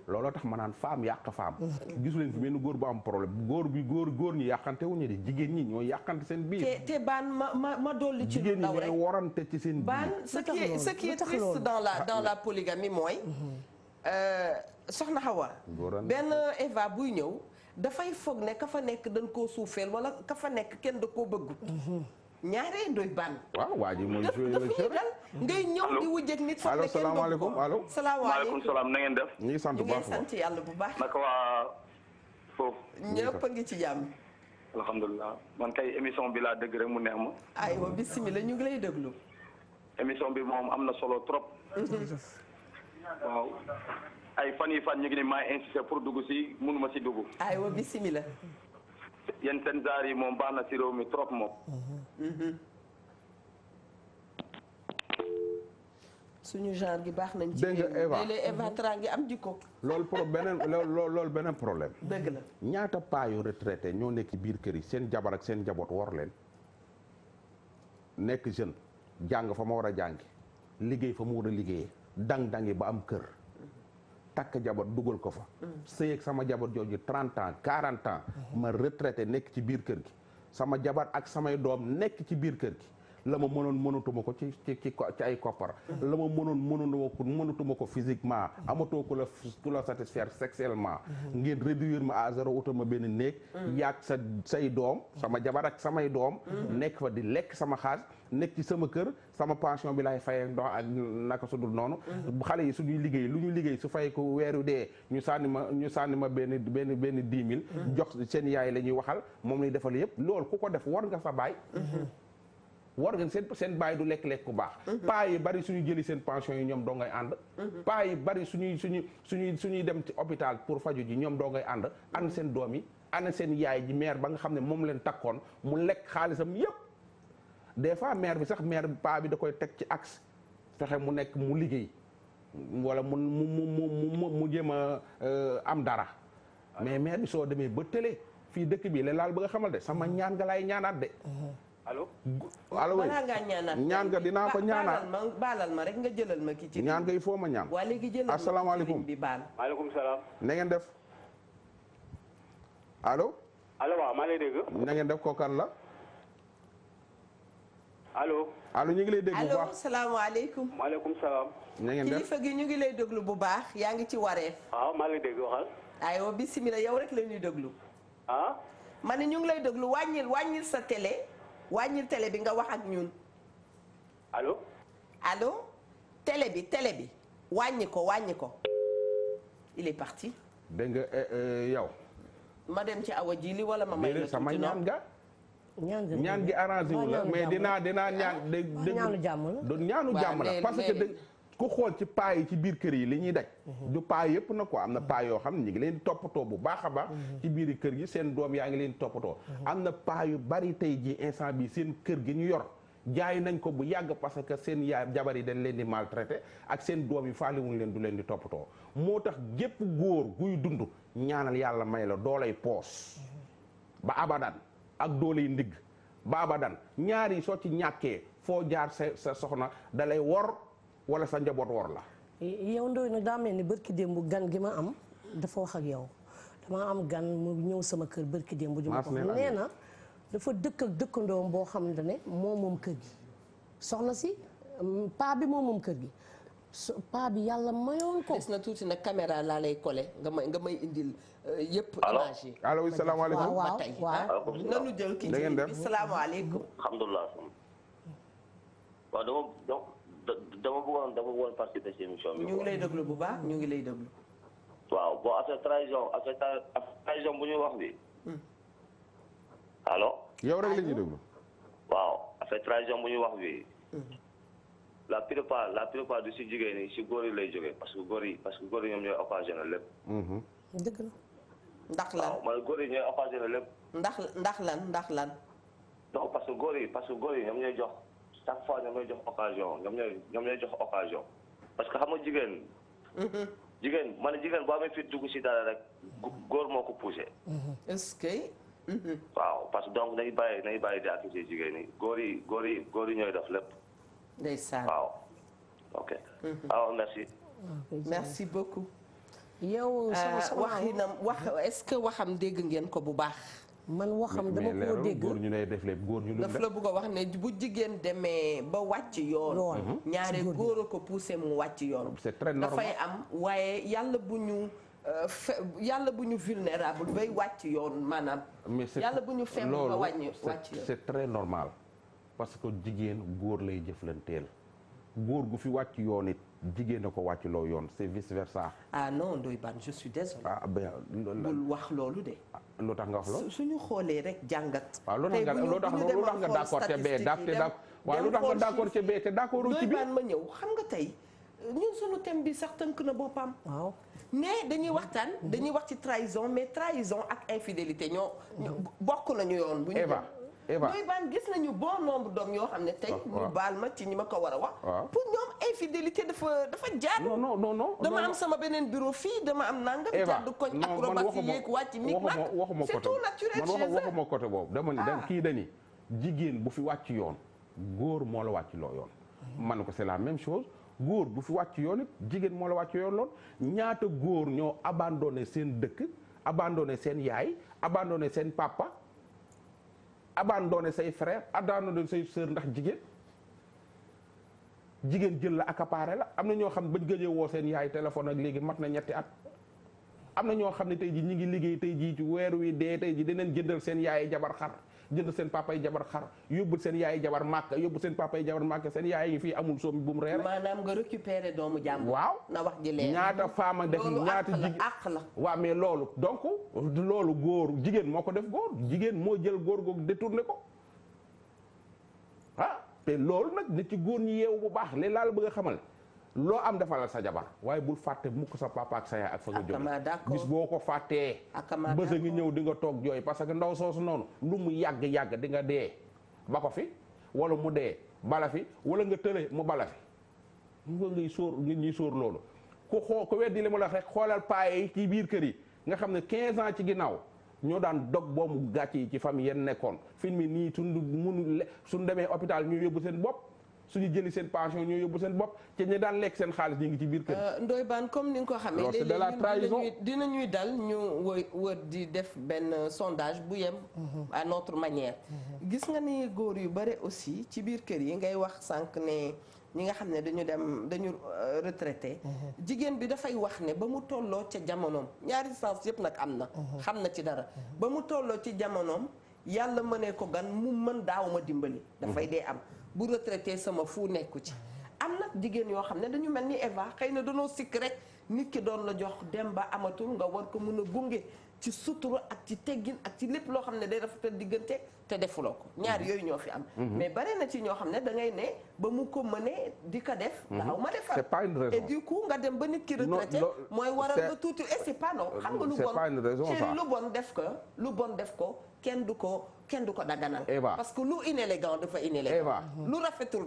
looloo tax ma naan femme yàq femme. gisu leen fi benn góor bu am problème góor ñi yàqante wuñu di jigéen ñi ñoo yàqante seen biir. te baan ma dolli ci lu ndaw rek jigéen ñi ñooy warante ci seen biir. baan ce qui est triste dans la polygamie mooy. soxna Hawa benn Eva buy ñëw dafay foog ne ka fa nekk dañ koo suufeel wala ka fa nekk kenn da koo bëggut ñaaree ndoy ban waaw waa ji mooy dafa ñuy dal ngay ñëw di wujjeek nit foog ne kenn bëgg ko allo maaleykum salaam na ngeen def ñu ngi sant bu baax sant yàlla bu baax naka waa foofu ñëpp a ngi ci jàmm alhamdulilah man kay émission bi laa dëgg rek mu neex ma aywa bismillah ñu ngi lay déglu émission bi moom am na solo trop waaw ay fan yi fan ñu ngi ni maa insisté pour dugg si mënuma si dugg aywa bismillah yéen seen zaar yi moom baax na si réew mi trop moom suñu genre gi baax nañ ci dégg nga Eva léeg-léeg Eva Tra ngi am jikko loolu beneen problème dëgg la ñaata paa yu retraité ñoo nekk biir kër yi seen jabar ak seen njaboot war leen nekk jeune jàng fa ma war a jàngi liggéey fa ma war a liggéeyee dang-dangi ba am kër takk jabar dugal ko fa sëy ak sama jabar jooju 30 ans 40 ans ma retraité nekk ci biir kër gi sama jabar ak samay doom nekk ci biir kër gi la ma mënoon mënatuma ko ci ay koppar la ma mënatuma ko physiquement amatoo ku la satisfaire sexuellement ngeen réduire ma à zéro utal ma benn néeg yaag say doom sama jabar ak samay doom nekk fa di lekk sama xaalis nekk ci sama kër sama pension bi laay fayee ndox ak naka su dul noonu xale yi suñuy liggéey lu ñu liggéey su fay ko weeru dee ñu sànni ma benn 10 000 jox seen yaay la ñuy waxal moom lay defal yëpp loolu ku ko def war nga sa baay war ngeen seen baay du lekk-lekk ku baax paa yi bari suñu jëli seen pension yi ñoom doo ngay ànd paa yi bari suñuy dem ci hôpital pour faju ji ñoom doo ngay ànd seen doom yi ànd seen yaay ji mère ba nga xam ne moom leen takkoon mu lekk xaalisam yépp des fois mère bi sax mère paa bi da koy teg ci axe fexe mu nekk mu liggéey wala mu jéem a am dara mais mère bi soo demee ba télé fii dëkk bi la laal ba nga xamal de sama ñaan nga laay ñaanaat de allo balaa ngaa ñaanaat ñaan nga dinaa ko ñaanaat baalal ma rek nga jëlal ma ki ci ñaan nga il faut ma ñaan waa léegi jëlal asalaamaaleykum bi baal maaleykum salaam na ngeen def allo waaw maa lay dégg na ngeen def kookan la allo ñu ngi lay dégg bu baax allo salaamaaleykum maaleykum salaam na ngeen def kilifa gi ñu ngi lay déglu bu baax yaa ngi ci wareef waaw maa lay dégg waxal aywa bismillah yow rek la ñuy déglu ah ma ne ñu ngi lay déglu wàññil sa télé wàññil télé bi nga wax ak ñun allo télé bi wàññi ko il est parti dégg nga yow ma dem ci awa ji li wala ma may la sama ñaan ga ñaan gi arrangé wu la mais dinaa ñaan dégg ñaanu jàmm la parce que ku xool ci paa yi ci biir kër yi li ñuy daj du paa yëpp na quoi am na paa yoo xam ne ñu ngi leen toppatoo bu baax a baax ci biir kër gi seen doom yaa ngi leen toppatoo am na paa yu bari tey ji instant bi seen kër gi ñu yor jaay nañ ko bu yàgg parce que seen jabar yi dañ leen di maltraité ak seen doom yi faalewuñ leen du leen di toppatoo moo tax gépp góor guy dund ñaanal yàlla may la doolay poos ba abadan ak doolay ndigg ba abadan ñaar yi soo ci ñàkkee foo jaar sa soxna dalay wor wala sa njaboot wor la yow Ndoye nag daa mel ni bërki démb gan gi ma am dafa wax ak yow dama am gan mu ñëw sama kër bërki démb ju ma ko nee na dafa dëkk ak dëkkandoom boo xamante ne moom kër gi soxna si paa bi moom kër gi paa bi yàlla mayoon ko. des na tuuti nag caméra laa lay collé nga may indil yëpp image yi. allo salaamaaleykum ba tey nanu jël ki ci bi salaamaaleykum. alhamdulilah. waaw dama bëggoon participer ci émission bi. ñu ngi lay déglu bu baax ñu ngi lay déglu. waaw bon affaire trahison bu ñuy wax bi. allo. yow rek la ñuy déglu. waaw affaire trahison bu ñuy wax bi. la plupart du si jigéen ñi si góor yi lay jógee parce que góor yi ñoom ñooy occasionné lépp. dëgg la. ndax lan waaw man góor yi ñooy occasionné lépp. ndax lan. non parce que góor yi ñoom ñooy jox chaque fois ñoom ñooy jox occasion ñoom ñooy jox occasion parce que xam nga jigéen. jigéen boo amee fit dugg si dara rek góor moo ko poussé. est-ce que. waaw parce que donc nañu bàyyi di accuser jigéen ñi góor yi ñooy def lépp. ndeysaan waaw ok. waaw merci. merci beaucoup. yow est-ce que waxam dégg ngeen ko bu baax. man waxam dama koo dégg góor ñu ne def lépp góor ñu daf la bëgg a wax ne bu jigéen demee ba wàcc yoon ñaare góor a ko poussé mu wàcc yoon c'est très normal dafay am waaye yàlla bu ñu vulnérable bay wàcc yoon maanaam yàlla bu ñu faible ba wàcc yoon c'est très normal parce que jigéen góor lay jëflanteel góor gu fi wàcc yoon it jigéen a ko wàcc loo yoon c'est vice versa. ah non Ndoye Bane je suis désolé. ben bul wax loolu de. lu tax nga wax loolu. suñu xoolee rek jàngat. waaw lu tax nga d'accord ca bee waaw lu tax nga d'accord ca bee te d'accord ci bi Ndoye Bane ma ñëw xam nga tey ñun suñu thème bi sax tënk na boppam. waaw mais dañuy waxtaan dañuy wax ci trahison mais trahison ak infidélité ñoo bokk nañu yoon. bu ñu Eva Ndoye Bane gis nañu bon nombre d'hommes yoo xam ne tey. ñu baal ma ci ñi ma ko war a wax. pour ñoom infidélité dafa jaadu. non dama am sama beneen bureau fii dama am nangam. jàddu koñ acrobatie yeeg wàcc mi waxuma c'est tout naturel chez eux. waxuma côté boobu dama ni kii dani jigéen bu fi wàcc yoon góor moo la wàcc loo yoon. man ko c'est la même chose góor bu fi wàcc yoon it jigéen moo la wàcc yoon lool ñaata góor ñoo abandonné seen dëkk abandonné seen yaay abandonné seen papa. abandonné say frère abandonné say sœur ndax jigéen jël la accaparé la am na ñoo xam bañ gëjee woo seen yaay téléphone ak léegi mat na ñetti at am na ñoo xam ne tey ji ñi ngi liggéey tey ji ci weer wi dee tey ji dinañ jëndal seen yaay jabar xar jënd seen papa yi jabar xar yóbbul seen yaay jabar màkk yóbbu seen papa yi jabar màkk seen yaay yi fii amul soom bu mu reere maanaam nga récupérer doomu jàmbur. waaw na wax ji leer ñaata femme def ñaata jigéen àq la waaw mais loolu donc loolu góor jigéen moo ko def góor jigéen moo jël góor googu détourné ko te loolu nag nit ci góor ñi yeewu bu baax léegi laa la bëgg a xamal loo am defalal sa jabar waaye bul fàtte mukk sa papa ak sa yaay ak fa nga jóge bis boo ko fàttee bës a ngi ñëw di nga toog jooy parce que ndaw soosu noonu lu mu yàgg-yàgg di nga dee ba ko fi wala mu dee bala fi wala nga tële mu bala fi nga ngay sóor nit ñi sóor loolu ku weddi li mu la rek xoolal paaye yi ci biir kër yi nga xam ne 15 ans ci ginnaaw ñoo daan dog boomu gàcc yi ci famille yenn nekkoon film yi nii suñ demee hôpital ñu yóbbu seen bopp suñu jëli seen pension ñoo yóbbu seen bopp te ñu daan lekk seen xaalis ñu ngi ci biir kër. Ndoye Bane comme ni nga ko xamee. c'est de la trahison dinañuy dal ñu wër di def benn sondage bu yem. à notre manière. gis nga ni góor yu bare aussi ci biir kër yi ngay wax sànq ne ñi nga xam ne dañu retraité. jigéen bi dafay wax ne ba mu tolloo ca jamonoom ñaari sens yëpp nag am na. xam na ci dara ba mu tolloo ci jamonoom yàlla mënee ko gan mu mën daaw ma dimbali. dafay dee am. bu retraité sama fu nekku ci am nag jigéen yoo xam ne dañu mel ni Eva xëy na dañoo sikk rek nit ki doon la jox dem ba amatul nga war ko mën a gunge ci sutura ak ci teggin ak ci lépp loo xam ne day rafetal diggante te defuloo ko ñaar yooyu ñoo fi am mais bare na ci ñoo xam ne da ngay ne ba mu ko mënee di ko def daaw ma defal c'est pas une raison et du coup nga dem ba nit ki retraité mooy waral nga tuuti et c'est pas non xam nga lu bon def ko kenn du ko daganal parce que lu inélégant dafa inélégant lu rafetul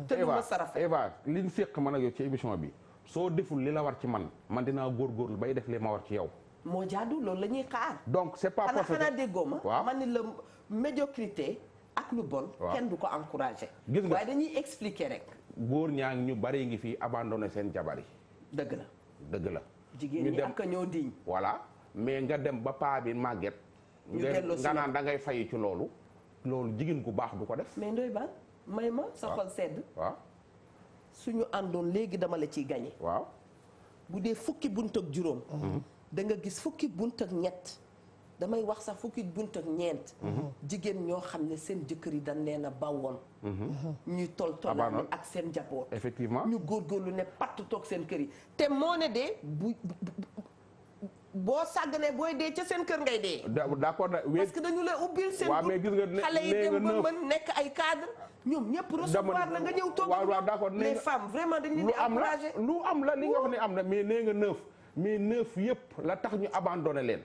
te lu ma sa rafet Eva li ñu séq man ak yow ci émission bi soo deful li la war ci man dinaa góorgóorlu bay def li ma war ci yow moo jaadu loolu la ñuy xaar donc c'est pas possible xanaa déggoo ma man ni la médiocrité ak lu bon kenn du ko encouragé gis nga waaye dañuy expliquer rek góor ñaa ngi ñu bari ngi fii abandonné seen jabar yi dëgg la ñu jigéen ñi ak ñoo diñ voilà mais nga dem ba paa bi màgget nga naan da ngay fayi ci loolu jigéen gu baax du ko def mais Ndoye Bane may ma sa xol sedd waaw suñu àndoon léegi dama la ciy gañe waaw bu dee fukki bunt ak juróom da nga gis fukki bunt ak ñett damay wax sax fukki bunt ak ñeent jigéen ñoo xam ne seen jëkkër yi dañ leen a bawoon ñuy toltolaani ak seen njaboot effectivement ñu góorgóorlu ne patt toog seen kër yi te moo ne de boo sàgganee booy dee ca seen kër ngay dee d'accord parce que dañu lay ubbil seen mais gis nga xale yi dem ba mën nekk ay cadre ñoom ñëpp recevoir la nga ñëw toog waaw d'accord les femmes vraiment dañu leen di encourager lu am la li nga wax ni am na mais nee nga 9 mais 9 yëpp la tax ñu abandonné leen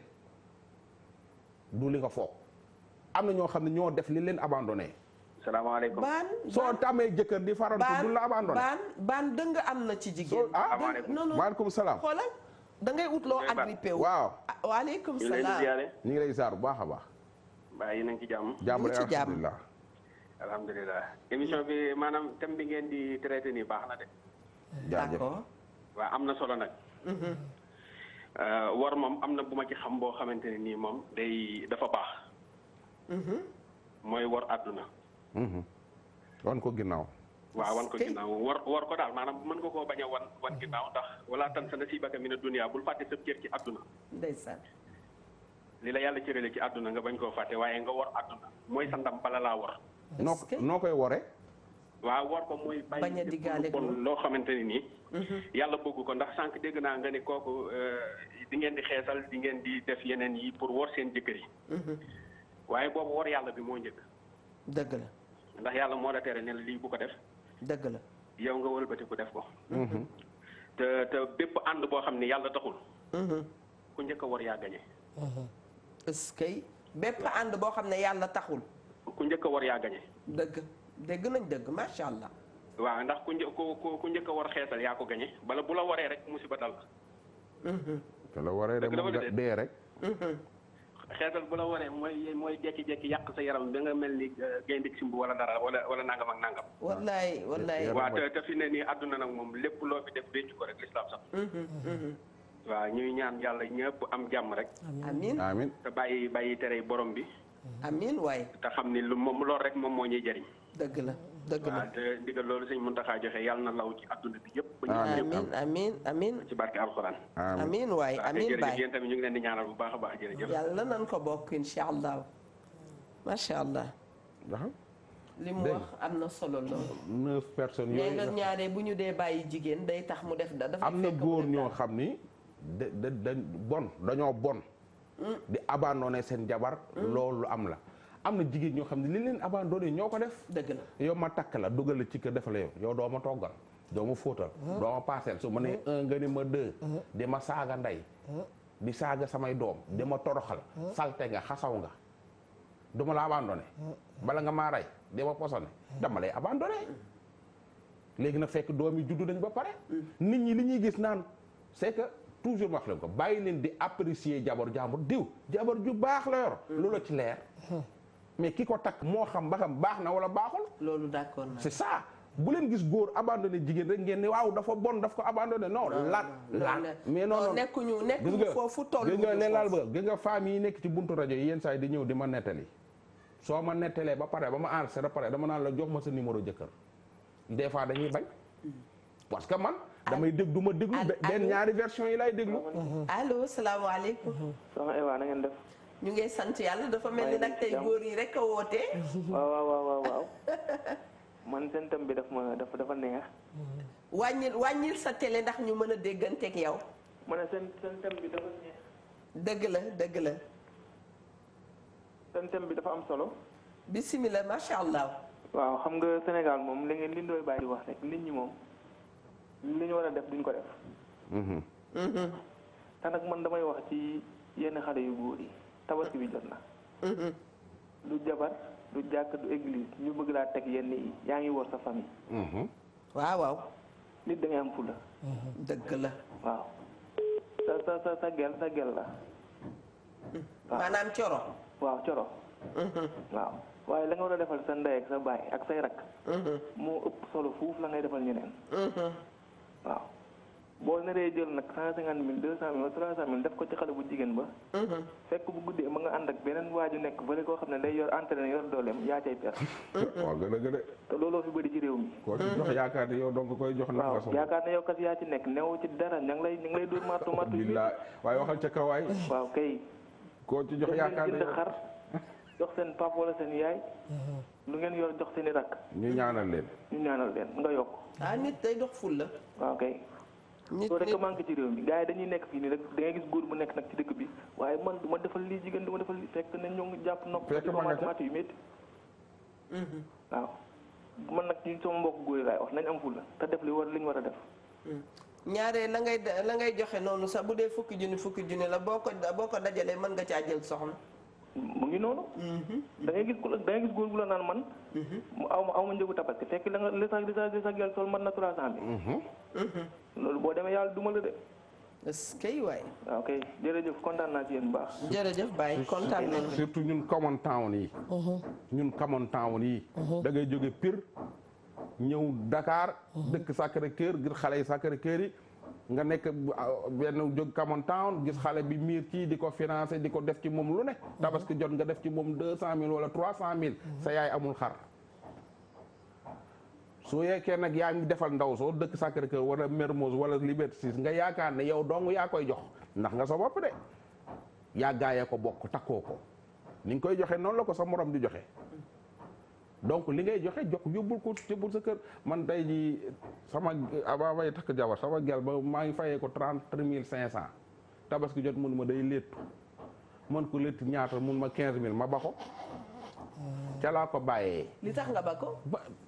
du li nga foog am na ñoo xam ne ñoo def li leen abandonné. salaamaaleykum. soo tamee jëkkër di farantu du la abandonné. baan dëgg am na ci jigéen. salaamaaleykum maaleykum salaam. xoolal da ngay ut loo agrippé wu. waaw. waaleykum salaam. ñu ngi lay ziar bu baax a baax. mbaa yéen a ngi ci jàmm. jàmm rek alhamdulilah. alhamdulilah émission bi maanaam thème bi ngeen di traité nii baax na de. jaajëf d'accord. waaw am na solo nag. war moom am na bu ma ci xam boo xamante ne nii moom dafa baax. mooy war àdduna. wan ko ginnaaw. waaw wan ko ginnaaw war ko daal maanaam mën nga koo bañ a wan ginnaaw ndax wala tan sa nasiibaka mina dunya bul fàtte sa cër ci àdduna. ndeysaan. li la yàlla cërale ci àdduna nga bañ koo fàtte waaye nga war àdduna mooy sa ndam bala laa war. noo koy waree. waaw war ko mooy bañ a diggaale bon loo xamante ne nii. yàlla bëgg ko ndax sànq dégg naa nga ne kooku di ngeen di xeesal di ngeen di def yeneen yi pour war seen jëkkër yi. waaye boobu war yàlla bi moo njëkk. dëgg la. ndax yàlla moo la tere ne la lii bu ko def. dëgg la. yow nga wëlbati ku def ko. te bépp ànd boo xam ne yàlla taxul. ku njëkk a war yaa gañe. est-ce que bépp ànd boo xam ne yàlla taxul. ku njëkk a war yaa gañe. dégg nañ dëgg macha allah. waaw ndax ku njëkk a war xeesal yaa ko gañe bala bu la waree rek musiba dal la. te la waree rek moom dee rek. xeesal bu la waree mooy jekki-jekki yàq sa yaram da nga mel ni gaynde simb wala dara wala nangam ak nangam. wallaay. waaw te fi ne nii àdduna nag moom lépp loo fi def denc ko rek lislaam sax. waaw ñuy ñaan yàlla ñëpp am jàmm rek. amiin te bàyyi tere borom bi. amiin waay. te xam ni loolu rek moom moo ñuy jëriñ. dëgg la. waaw te ndigal loolu sëñ Muntaxa joxe yàlla na law ci àdduna bi yëpp. amiin ci barke alxuraan. amiin waay amiin baay jërëjëf yéen tamit ñu ngi leen di ñaanal bu baax a baax jërëjëf. yàlla nan ko bokk incha allah macha allah. li mu wax am na solo loolu. 9 personnes yooyu nga ñaare bu ñu dee bàyyi jigéen day tax mu def dafa am na góor ñoo xam ni dañoo bon. di abandonné seen jabar. loolu am la. am na jigéen ñoo xam ne li leen abandonné ñoo ko def. dëgg la yow ma takk la dugal la ci kër defal yow doo ma toggal doo ma fóotal. doo ma paaseel su ma nee 1 nga ni ma 2. di ma saaga ndey. di saaga samay doom di ma toroxal. salte nga xasaw nga. du ma la abandonné. bala nga maa rey di ma posone dama lay abandonné. léegi nag fekk doom yi juddu nañ ba pare. nit ñi li ñuy gis naan c'est que toujours ma wax leen ko bàyyi leen di apprécier jabar jàmbur diw jabar ju baax la yor. loolu ci leer. mais ki ko takk moo xam ba xam baax na wala baaxul. loolu d'accord na. c'est ça bu leen gis góor abandonné jigéen rek ngeen ne waaw dafa bon daf ko abandonné non. mais non nekkuñu foofu toll. gis nga leen laal ba gis nga femmes yi nekk ci buntu rajo yi yenn saa yi di ñëw di ma nettali. soo ma nettalee ba pare ba ma enregistré ba pare dama naan la jox ma sa numéro jëkkër des fois dañuy bañ. parce que man. damay dégg du ma déglu benn ñaari version yi lay déglu. allo salaamaaleykum. soxna Ewa na ngeen def. ñu ngi sant yàlla dafa mel ni nag tey góor yi rek a woote. waaw man seen thème bi dafa neex. wàññil sa télé ndax ñu mën a dégganteeg yow. ma ne seen thème bi dafa neex. dëgg la. seen thème bi dafa am solo. bisimilah macha allah. waaw xam nga Sénégal moom li ngeen li Ndoye Bane di wax rek nit ñi moom li ñu war a def duñ ko def. te nag man damay wax ci yenn xale yu góor yi. tabaski bi jot na. du jabar du jàkk du église ñu bëgg laa teg yenn yi yaa ngi wor sa famille. waaw. nit da ngay am fula. dëgg la. waaw. sa gel la. maanaam coro. waaw coro. waaw waaye la nga war a defal sa ndey ak sa baay ak say rakk. moo ëpp solo fuuf la ngay defal ñeneen. waaw. boo naree jël nag 150 000 200 000 wala 300 000 def ko ci xale bu jigéen ba. fekk bu guddee ma nga ànd ak beneen waaju nekk bële koo xam ne day yor entraîné yor dooleem yaa cay per. waaw gën a. te looloo fi bëri ci réew mi. koo ci jox yaakaar ne yow donc koy jox. waaw yaakaar ne yow kat yaa ci nekk newu ci dara ña ngi lay dóor mattu. billaay waaye waxal ca kawaay. waaw kay. koo ci jox yaakaar ne jënd xar jox seen papa wala seen yaay. lu ngeen yor jox seen i rakk. ñu ñaanal leen nga yokk. nit day dox ful la. waaw kay. soo rek manqué ci réew mi gars yi dañuy nekk fii nii rek da ngay gis góor bu nekk nag ci dëkk bi waaye man du ma defal lii jigéen du ma defal lii fekk ne ñoo ngi jàpp nopp di ko mat yu métti. waaw man nag ci sama mbokk góor yi laay wax nañ am ful la te def li ñu war a def. ñaare la ngay joxe noonu sax bu dee fukki junni la boo ko dajalee mën nga caa jël soxna. mu ngi noonu. da ngay gis góor gu la naan man. aw ma njëgu tabaski fekk la nga li sa gel sol mën na 300 bi. loolu boo demee yàlla duma la de. est-ce que waay. waaw kay jërëjëf kontaan naa ci yéen bu baax. jërëjëf Baye kontaan nañu. surtout ñun common town yi. da ngay jóge Pire ñëw Dakar. dëkk Sacré-Cœur ngir xale yi Sacré-Cœur yi nga nekk benn jóg Camon Town gis xale bi miir kii di ko financé di ko def ci moom lu ne tabaski jot nga def ci moom 200 000 wala 300 000 sa yaay amul xar soo yekkee nag yaa ngi defal ndaw soo dëkk Sacré-Cœur wala Mermoz wala Liberté 6 nga yaakaar ne yow dong yaa koy jox ndax nga sa bopp de yaa gaayee ko bokk takkoo ko ni nga koy joxe noonu la ko sa morom di joxe donc li ngay joxe jox yóbbul ko yóbbul sa kër man tey jii sama avant may takk jabar sama gel ba maa ngi fayee ko 30 500 tabaski jot mun ma day léttu man ko léttu ñaata mun ma 15 000 ma ba ko ca laa ko bàyyee. li tax nga ba ko.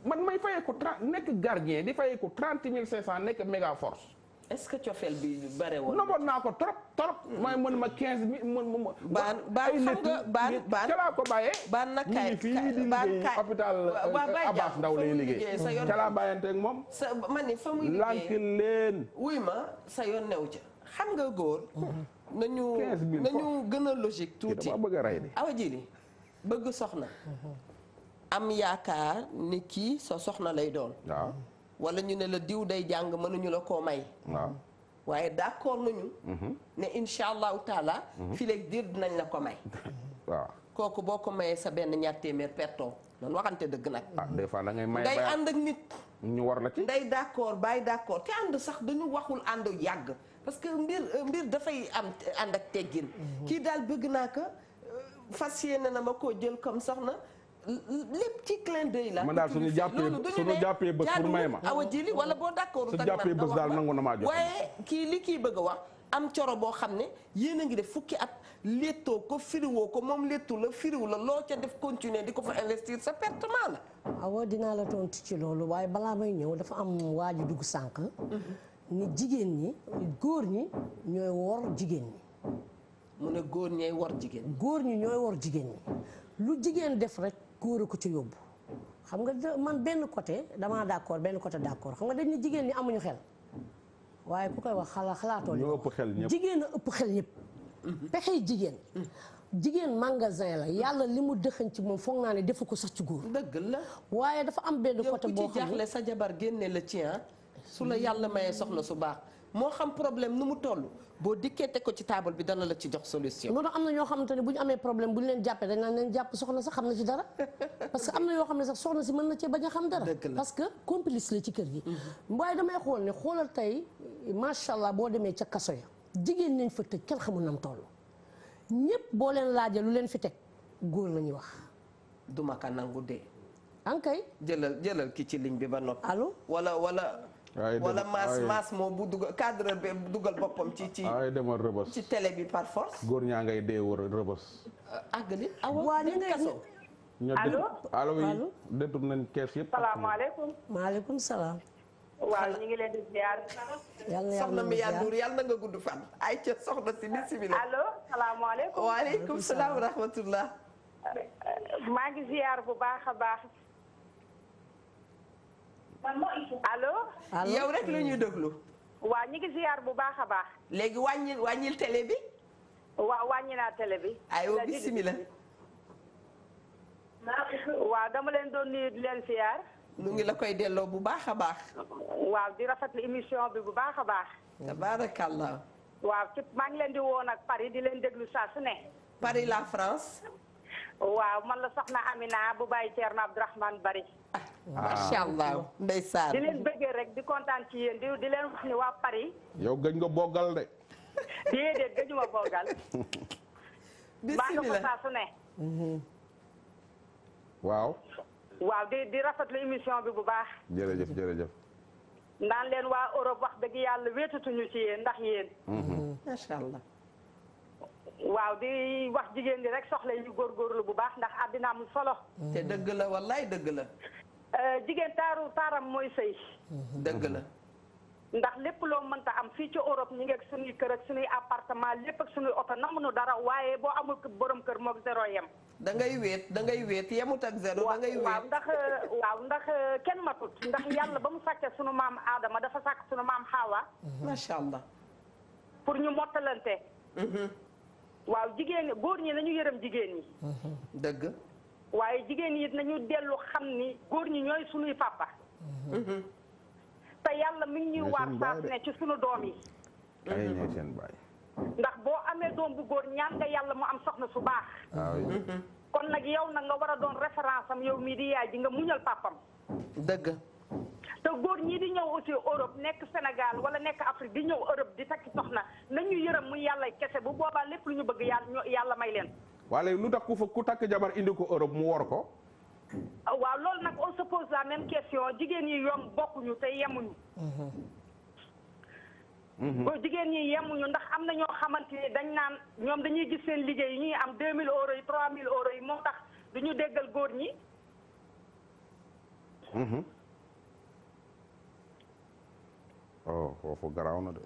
man may fayee ko 30 nekk gardien di fayee ko 30 500 nekk méga force. est-ce que cofeel bi bare woon. noboon naa ko trop. may mën ma 15 000 mën ma. baan xam nga baan ca laa ko bàyyee. baan nag kay fii di liggéey hôpital Abass Ndao lay liggéey. ca laa bàyyanteeg moom. sa man ni fa muy liggéey lànk leen. wuy ma sa yoon new ca xam nga góor. nañu gën a logique tuuti. dama bëgg a rey de. awa jili bëgg soxna. am yaakaar ni kii sa soxna lay doon. waaw. wala ñu ne la diw day jàng mënuñu la koo may. waaw. waaye d'accord nañu. ne incha allahu taala. fii léegi diir dinañ la ko may. waaw. kooku boo ko mayee sa benn ñaar téeméer pertoo noonu waxante dëgg nag. ah des fois da ngay may. nday ànd ak nit. ñu war la ci. nday d'accord bàyyi d'accord te ànd sax dañu waxul ànd yàgg parce que mbir dafay am ànd ak teggin. kii daal bëgg naa ko fas yéene na ma koo jël comme soxna. lépp ci clin d'œil la. man daal suñu jàppee bés pour may ma. awa jili wala boo d'accord. su jàppee bés daal nangu na maa jox. waaye kii bëgg a wax am coro boo xam ne yéen a ngi def fukki at léttoo ko firiwoo ko moom léttu la firiw la loo ca def continuer di ko fa investir sa pertement la. awa dinaa la tontu ci loolu waaye balaa may ñëw dafa am waa ji dugg sànq. ni jigéen ñi góor ñi ñooy wor jigéen ñi. mu ne góor ñooy wor jigéen. góor ñi ñooy wor jigéen ñi lu jigéen def rek. góor a ko ci yóbbu xam nga man benn côté damaa d'accord benn côté d'accord xam nga dañ ne jigéen ñi amuñu xel waaye ku koy wax xalaatoo ñoo ëpp xel ñëpp jigéen a ëpp xel ñëpp pexey jigéen magasin la yàlla li mu dëxañ ci moom foog naa ne defu ko sax ci góor dëgg la waaye dafa am benn côté boo yow ku ci jaaxle sa jabar génne la ci su la yàlla mayee soxna su baax moo xam problème nu mu toll boo dikkee teg ko ci table bi dana la ci jox solution. moo tax am na ñoo xamante ne bu ñu amee problème bu ñu leen jàppee dañ naan leen jàpp soxna sax xam na ci dara parce que am na yoo xam ne sax soxna si mën na cee bañ a xam dara. parce que complice la ci kër gi. waaye damay xool ne xoolal tey macha allah boo demee ca kaso ya jigéen nañ fa tëj kenn xamul nam toll ñëpp boo leen laajee lu leen fi teg góor la ñuy wax. duma ka nangu dee. ankay jëlal ki ci ligne bi ba noppi. allo wala maas moo bu dugal cadre bi dugal boppam ci ay demal rëbës ci télé bi par force. góor ñaa ngay dee wër rëbës. àggali waa ñu ngi kaso. allo oui détour nañ kees yëpp. salaamaaleykum. maaleykum salaam. waaw ñu ngi leen di ziar. soxna mi Yandour yàlla na nga gudd fan. ay ca soxna si bismillah. allo salaamaaleykum. waaleykum salaam wa rahmatullah. maa ngi ziar bu baax a baax. allo. yow rek la ñuy déglu. waaw ñu ngi ziar bu baax a baax. léegi wàññil télé bi. waaw wàññi naa télé bi. aywa bismillah. waaw dama leen doon nuyu di leen ziar. nu ngi la koy delloo bu baax a baax. waaw di rafetlu émission bi bu baax a baax. tabarakallah. waaw ci maa ngi leen di woon ak Paris di leen déglu saa su ne. Paris la France. waaw man la soxna Amina bu bàyyi Thierno Abdourahmane Bari. macha allah ndeysaan. di leen bëggee rek di kontaan ci yéen di leen wax ni waa Paris. yow gëj nga boggal de. déedéet gëjuma boggal. maa nga ko saa su ne. waaw. waaw di rafetlu émission bi bu baax. jërëjëf. naan leen waa Europe wax dëgg yàlla wéetatuñu ci yéen ndax yéen. macha allah. waaw di wax jigéen ñi rek soxla ñu góorgóorlu bu baax ndax àddina am solo. te dëgg la wallaay dëgg la. jigéen taaram mooy sëy. dëgg la. ndax lépp loo mënta am fii ci Europe ñi ngi ak suñuy kër ak suñuy appartement lépp ak suñuy oto namuñu dara waaye boo amul borom kër moog zéro yem. da ngay wéet yemut ak zéro da ngay wéet. waaw ndax kenn matut ndax yàlla ba mu sàkkee sunu maam Adama dafa sàkk sunu maam Hawa. macha allah. pour ñu mottalante. waaw jigéen góor ñi nañu yërëm jigéen ñi. dëgg. waaye jigéen ñi nañu dellu xam ni góor ñi ñooy sunuy papa. te yàlla mi ngi ñuy waar saas ne ci sunu doom yi. ay ñooy seen baay. ndax boo amee doom bu góor ñaan nga yàlla mu am soxna su baax. kon nag yow nag nga war a doon référence am yow mii di yaay ji nga muñal papam. dëgg. te góor ñii di ñëw aussi Europe nekk Sénégal wala nekk Afrique di ñëw Europe di takki soxna nañu yërëm muy yàlla kese bu boobaa lépp lu ñu bëgg yàlla may leen. waa léegi lu tax ku takk jabar indi ko Europe mu wor ko. waaw loolu nag on se pose la même question jigéen yi yom bokkuñu te yemuñu. jigéen ñi yemuñu ndax am na ñoo xamante ni dañ naan ñoom dañuy gis seen liggéey yi ñuy am 2000 euros yi 3000 euros yi moo tax du ñu déggal góor ñi. oh foofu garaaw na de.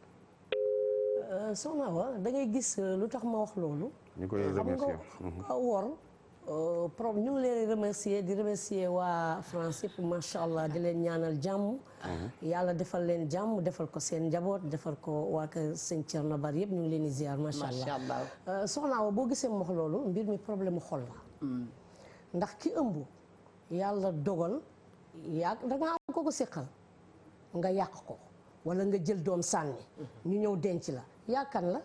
soxna Awa da ngay gis lu tax ma wax loolu. ñu koy remercier xam nga wor problème ñu ngi leen remercier di remercier waa France yëpp macha allah di leen ñaanal jàmm. yàlla defal leen jàmm defal ko seen njaboot defal ko waa kër sëñ Thierno Bar yëpp ñu ngi leen di ziar macha allah. soxna Awa boo gisee ma wax loolu mbir mi problème mu xol la. ndax ki ëmb yàlla dogal da nga am ko seqal nga yàq ko wala nga jël doom sànni. ñu ñëw denc la yaakaar la.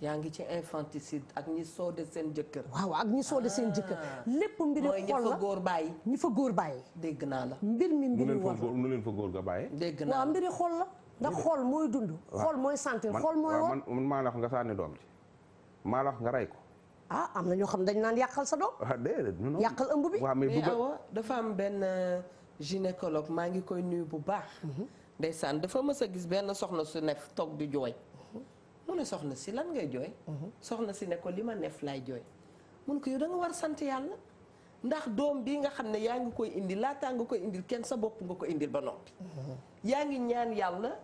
yaa ngi ci infanticide ak ñi soode seen jëkkër. waaw ak ñi soode seen jëkkër. lépp mbiri xol la mooy ñi fa góor bàyyi. ñi fa góor bàyyi. dégg naa la. mbir mi mbiri war la nu leen fa góor ga bàyyi. dégg naa la waaw mbiri xol la. ndax xol mooy dund. xol mooy sentir xol mooy war. man maa la wax nga sànni doom ci maa la wax nga rey ko. ah am na ñoo xam dañ naan yàqal sa doom. déedéet non yàqal ëmb bi. mais Awa dafa am benn gynécologue maa ngi koy nuyu bu baax. ndeysaan dafa mës a gis benn soxna su nekk toog di jooy. mu ne soxna si lan ngay jooy. soxna si ne ko li ma neef laay jooy. mun ko yow da nga war sant yàlla ndax doom bii nga xam ne yaa ngi koy indi laataa nga koy indil kenn sa bopp nga ko indil ba noppi. yaa ngi ñaan yàlla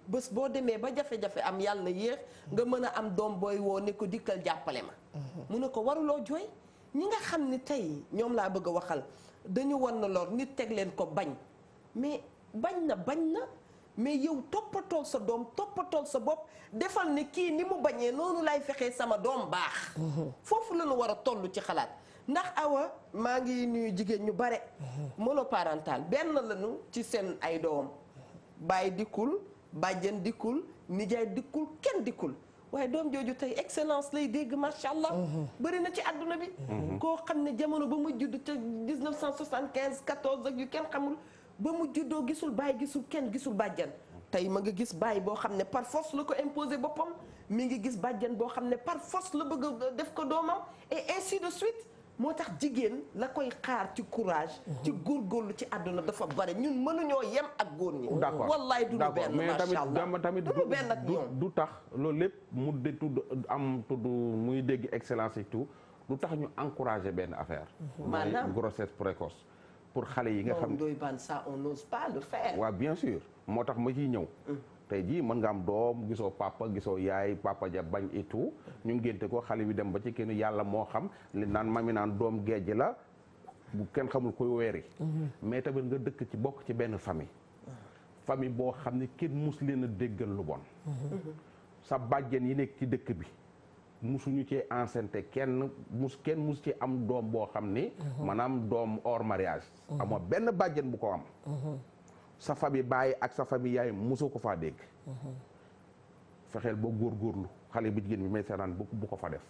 bés boo demee ba jafe-jafe am yàlla na yéex nga mën a am doom booy woo ne ko dikkal jàppale ma. mu ne ko waruloo jooy ñi nga xam ni tey ñoom laa bëgg a waxal dañu wan na lor nit teg leen ko bañ mais bañ na. mais yow toppatool sa doom toppatool sa bopp defal ni kii ni mu bañee noonu lay fexee sama doom baax. foofu la ñu war a toll ci xalaat ndax Awa maa ngi nuyu jigéen ñu bare. monoparental benn lañu ci seen ay doom baay dikkul bàjjen dikkul nijaay dikkul kenn dikkul waaye doom jooju tey excellence lay dégg macha allah. bëri na ci àdduna bi. koo xam ne jamono ba mu judd ca 1975 14 ak yu kenn xamul. ba mu juddoo gisul baay gisul kenn gisul bàjjan tey ma nga gis baay boo xam ne par force la ko imposer boppam mi ngi gis bàjjan boo xam ne par force la bëgg a def ko doomam et ainsi de suite moo tax jigéen la koy xaar ci courage. ci góorgóorlu ci àdduna dafa bare ñun mënuñoo yem ak góor ñi. d'accord wallaay du lu benn macha allah mais tamit benn ak ñoom du tax loolu lépp mu de tudd am tudd muy dégg excellence et tout du tax ñu encourager benn affaire. maanaam mooy grossesse précoce. pour xale yi nga xam doy ban ça on n'ose pas le faire. waaw bien sûr moo tax ma ciy ñëw. tey jii mën nga am doom gisoo papa gisoo yaay papa ja bañ et tout ñu ngénte ko xale bi dem ba ci kenn yàlla moo xam li naan mami naan doom géej la bu kenn xamul koy weeri. mais tamit nga dëkk ci bokk ci benn famille. famille boo xam ne kenn mus leen a déggal lu bon. sa bàjjen yi nekk ci dëkk bi. musuñu ci enceinte kenn mus ci am doom boo xam ni maanaam doom hors mariage amoo benn bàjjen bu ko am sa famille bàyyi ak sa famille yaay musu ko faa dégg fexeel boo góorgóorlu xale bi jigéen bi may seetaan bu ko fa def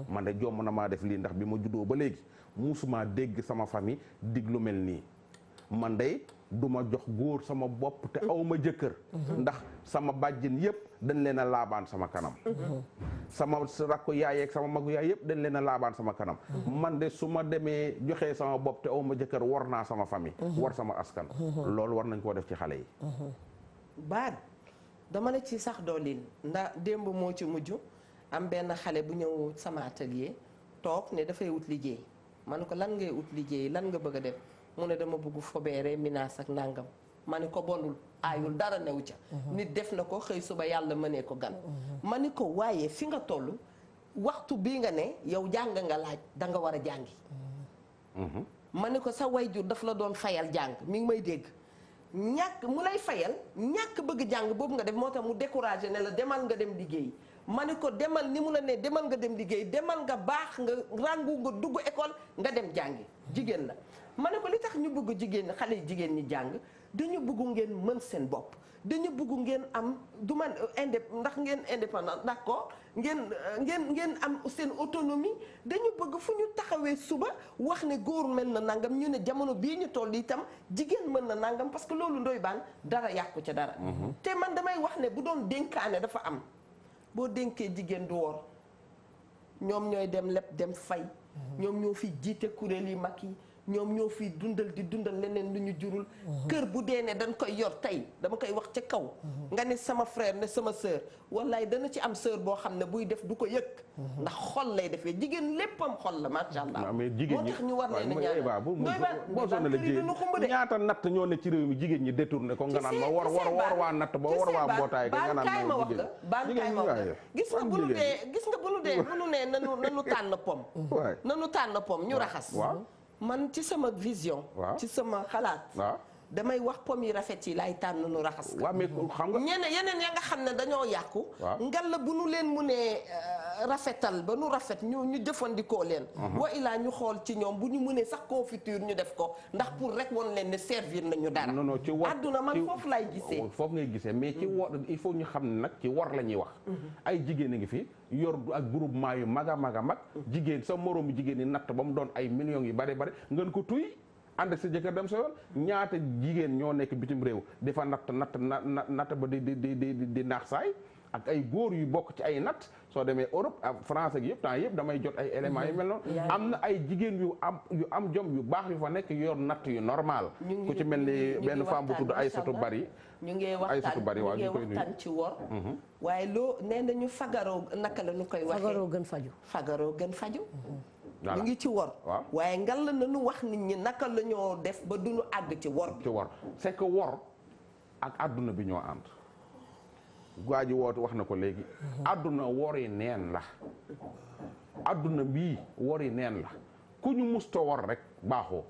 man de jomm na maa def lii ndax bi ma juddoo ba léegi musuma dégg sama famille dig lu mel nii man de duma jox góor sama bopp te awma jëkkër ndax sama bàjjen yëpp dañ leen a laabaan sama kanam sama rakku yaay ak sama magu yaay yëpp dañ leen a laabaan sama kanam man de su ma demee joxee sama bopp te awma jëkkër war naa sama famille war sama askan loolu war nañ koo def ci xale yi baat dama la ci sax doolin ndax démb moo ci mujj am benn xale bu ñëw sama atelier toog ne dafay wut liggéey ma ne ko lan ngay wut liggéey lan nga bëgg a def mu ne dama bëgg fobeere minaas ak nangam ma ne ko bonul aayul dara new ca nit def na ko xëy suba yàlla mënee ko gan ma ne ko waaye fi nga toll waxtu bii nga ne yow jàng nga laaj da nga war a jàngi ma ne ko sa wayjur daf la doon fayal jàng mi ngi may dégg ñàkk mu lay fayal ñàkk bëgg jàng boobu nga def moo tax mu découragé ne la demal nga dem liggéey ma ne ko demal ni mu la ne demal nga dem liggéey demal nga baax nga ràngu nga dugg école nga dem jàngi jigéen la ma ne ko li tax ñu bëgg jigéen ñi xale jigéen ñi jàng dañu bëgg ngeen mën seen bopp dañu bëgg ngeen am du man ndax ngeen indépendant d'accord ngeen am seen autonomie dañu bëgg fu ñu taxawee suba wax ne góor mel na nangam ñu ne jamono bii ñu toll itam jigéen mën na nangam parce que loolu ndoy baan dara yàqu ca dara te man damay wax ne bu doon dénkaane dafa am boo dénkee jigéen du wor ñoom ñooy dem lépp dem fay ñoom ñoo fi jiite kuréel yi mag yi ñoom ñoo fi dundal di dundal leneen lu ñu jurul kër bu dee ne dañ koy yor tey dama koy wax ca kaw nga ne sama frère ne sama sœur wallaay dana ci am sœur boo xam ne buy def du ko yëg ndax xol lay defee jigéen léppam xol la macha allah mais jigéen ñi moo tax ñu war leen a ñaanal boo sonn la jigéen ñaata natt ñoo ne ci réew mi jigéen ñi détourné ko nga naan ma war waa natt ba war waa mbootaay ga nga naan ma jigéen baan kaay ma wax gis nga bu nu dee bu nu nee nanu tànn pom nanu tànn pom ñu raxas man ci sama vision. ci sama xalaat. damay wax pom yi rafet yi laay tànn nu raxas. waaw mais xam nga yeneen ya nga xam ne dañoo yàqu. ngal la bu nu leen mënee rafetal ba nu rafet ñu jëfandikoo leen. wa ilaa ñu xool ci ñoom bu ñu mënee sax confiture ñu def ko ndax pour rek woon leen ne servir nañu dara. non ci war àdduna man foofu laay gisee. foofu ngay gisee mais ci war il faut ñu xam ne nag ci war la ñuy wax. ay jigéen a ngi fi yor ak groupement yu mag a mag a mag. jigéen sa moroomu jigéen yi natt ba mu doon ay millions yu bari bari ngeen ko tuy. ànd ak sa jëkkër dem sa yoon ñaata jigéen ñoo nekk bitim réew dafa natt ba di naax saay ak ay góor yu bokk ci ay natt soo demee Europe ak France ak yëpp temps yëpp damay jot ay éléments yu mel noonu am na ay jigéen yu am jom yu baax yu fa nekk yor natt yu normal ku ci mel ni benn femme bu tudd Aïssatou Bari ñu ngi waxtaan ci wor waaye loo nee nañu fagaroo naka la ñu koy waxee fagaroo gën faju ñu ngi ci wor waaye ngal la nañu wax nit ñi naka la ñoo def ba duñu àgg ci wor bi c'est que wor ak àdduna bi ñoo ànd waa ji woote wax na ko léegi àdduna wori neen la àdduna bii wori neen la ku ñu musta wor rek baaxoo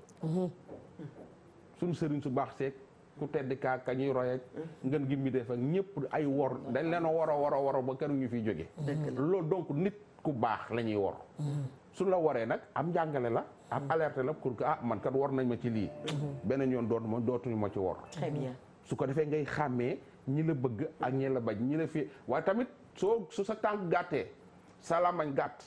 suñu sëriñ su baax seeg ku tedd ka ñuy royeeg ngeen gi mi def ak ñëpp ay wor dañ leen a war a ba keroog ñu fiy jóge loolu donc nit ku baax la ñuy wor suñ la waree nag am njàngale la am alerte la pour que man kat war nañ ma ci lii beneen yoon dootuñu ma ci wor très bien su ko defee ngay xàmmee ñi la bëgg ak ñi la bañ ñi la fi waaye tamit su sa tànk gàttee sa làmmañ gàtt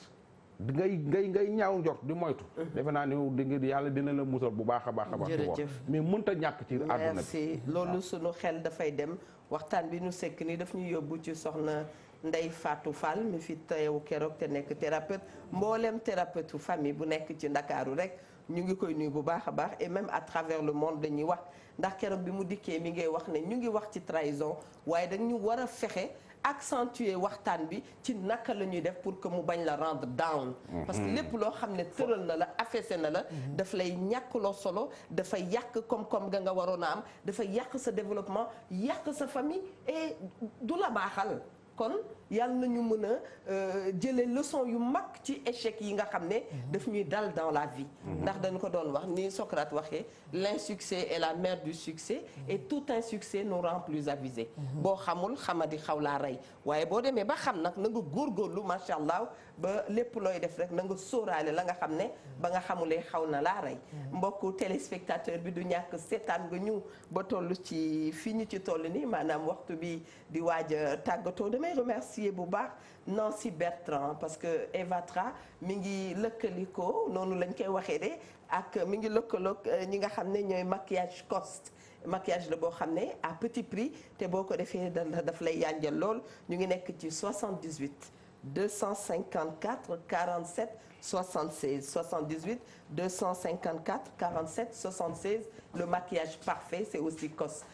ngay ñaaw njort di moytu defe naa ni di nga yàlla dina la musal bu baax a baax a baax jërëjëf mais mënta ñàkk ci àdduna merci loolu sunu xel dafay dem waxtaan bi nu sekk ni daf ñu yóbbu ci soxna Ndeye Fatou Fall mi fi teewu keroog te nekk thérapeute mboolem thérapeute famille bu nekk ci Ndakaaru rek ñu ngi koy nuyu bu baax a baax et même à travers le monde dañuy wax ndax keroog bi mu dikkee mi ngay wax ne ñu ngi wax ci trahison waaye dañu war a fexe accentuer waxtaan bi ci naka la ñuy def pour que mu bañ la rendre down parce que lépp loo xam ne tëral na la affaissé na la daf lay ñàkkloo solo dafay yàq koom-koom nga waroon a am dafay yàq sa développement yàq sa famille et du la baaxal kon yàlla nañu mën a jëlee leçon yu mag ci échec yi nga xam ne daf ñuy dal dans la vie ndax dañu ko doon wax ni Socrate waxee l'insuccès est la mère du succès et tout insuccès nous rend plus avisés boo xamul xamadi xaw laa rey waaye boo demee ba xam nag na nga góorgóorlu macha allah ba lépp looy def rek na nga sóoraale la nga xam ne ba nga xamulee xaw na laa rey mbokku téléspectateur bi du ñàkk seetaan nga ñu ba toll ci fii ñu ci toll ni maanaam waxtu bi di waaj a tàggatoo damay remercier bu baax Nancy Bertrand parce que Eva Tra mi ngi lëkkalikoo noonu lañ koy waxee de ak mi ngi lëkkaloog ñi nga xam ne ñooy maquillage coste maquillage la boo xam ne à petit prix te boo ko defee daf lay yànjal lool ñu ngi nekk ci 78 254 47 76 78 254 47 76 le maquillage parfait c'est aussi coste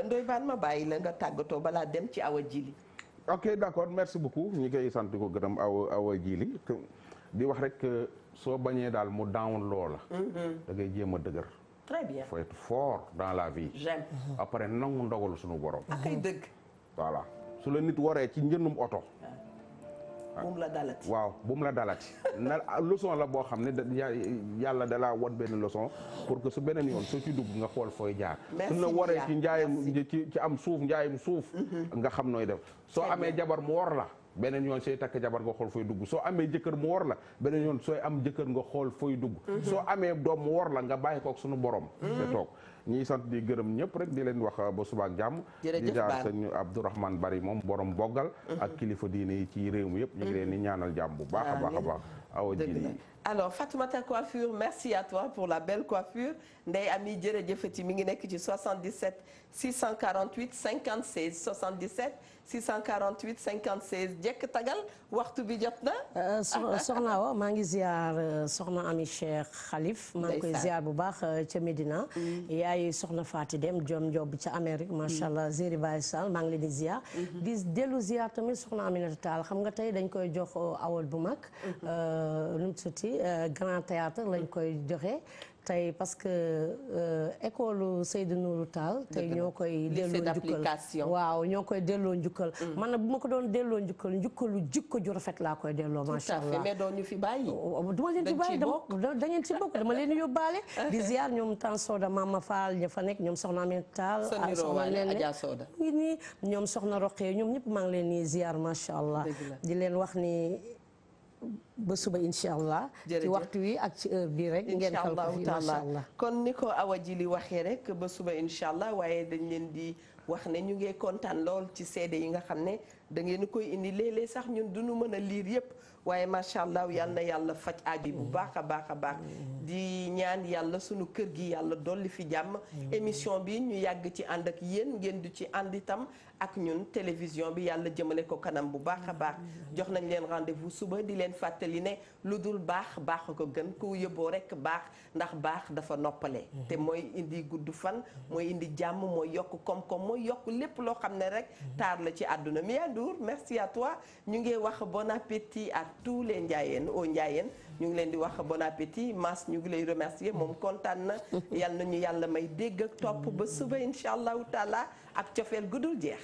Ndoye Bane ma bàyyi la nga tàggatoo balaa dem ci Awa Jili ok d'accord merci beaucoup ñi koy sant ko gërëm Awa Jili di wax rek soo bañee daal mu down loola da ngay jéem a dëgër très bien faut être fort dans la vie j'aime après nangu ndogalu suñu borom akay dëgg voilà su la nit waree ci njëndum oto bu mu la dalati waaw bu mu la dalati na leçon la boo xam ne yàlla dalaa won benn leçon pour que su beneen yoon soo ci dugg nga xool fooy jaar su la waree ci njaayam ci am suuf njaayam suuf nga xam nooy def soo amee jabar mu war la beneen yoon sooy takk jabar nga xool fooy dugg soo amee jëkkër mu wor la beneen yoon sooy am jëkkër nga xool fooy dugg soo amee doom mu wor la nga bàyyi kook suñu borom te toog ñii sant di gërëm ñëpp rek di leen wax ba suba ak jàmm di jaar sëñ Abdourahmane Bari moom borom boggal ak kilifa diine yi ci réew mi yëpp ñu ngi leen di ñaanal jàmm bu baax a baax a baax awa ji alors Fatoumata Coiffure merci à toi pour la belle coiffure Ndeye Ami jërëjëfati mi ngi nekk ci 77 648 56 77 648 56 jekk tagal waxtu bi jot na. soxna Awa maa ngi ziar soxna Ami Cheikh Khalif. maa ngi koy ziar bu baax ca Medina. yaay soxna Fati Dem Jom Job ca Amérique macha allah Zéri Baye Sall maa ngi leen di ziar. di dellu ziar tamit soxna Aminata Tall xam nga tey dañ koy jox awal bu mag. nu mu tuddati Grand Théâtre lañ koy joxe. tey parce que école Seydou Nourou Tall tey ñoo koy delloo njukkal waaw ñoo koy delloo njukkal man na bu ma ko doon delloo njukkalu jikko ju rafet laa koy delloo macha allah mais doon ñu fi bàyyi duma leen fi bàyyi da ngeen ci bokk dama leen di yóbbaale di ziar ñoom tan Soda Mama Fall ña fa nekk ñoom soxna Amin Tall soxna leen ngi nii ñoom soxna Roqee ñoom ñëpp maa ngi leen di ziar macha allah di leen wax ni ba suba incha allah ci waxtu wi ak ci heure bii rek ngeen xal ko fi macha allah kon ni ko Awa ji li waxee rek ba suba incha allah waaye dañ leen di wax ne ñu ngi kontaan lool ci seede yi nga xam ne da ngeen koy indi léeg-léeg sax ñun duñu mën a liir yëpp waaye macha allah yal na yàlla faj aajo bu baax a baax a baax di ñaan yàlla sunu kër gi yàlla dolli fi jàmm émission bi ñu yàgg ci ànd ak yéen ngeen du ci ànd itam ak ñun télévision bi yàlla jëmale ko kanam bu baax a baax jox nañ leen rendez-vous suba di leen fàttali ne lu dul baax baax ko gën ku yóbboo rek baax ndax baax dafa noppale te mooy indi gudd fan mooy indi jàmm mooy yokk koom-koom mooy yokk lépp loo xam ne rek taar la ci àdduna Mia Ndour merci à toi ñu ngi wax bon appétit à tous les Ndiayènes au Ndiayène ñu ngi leen di wax bon appétit Mass ñu ngi lay remercier moom kontaan na yal nañu yàlla may dégg ak topp ba suba incha allahu taala ak cofeel gudul jeex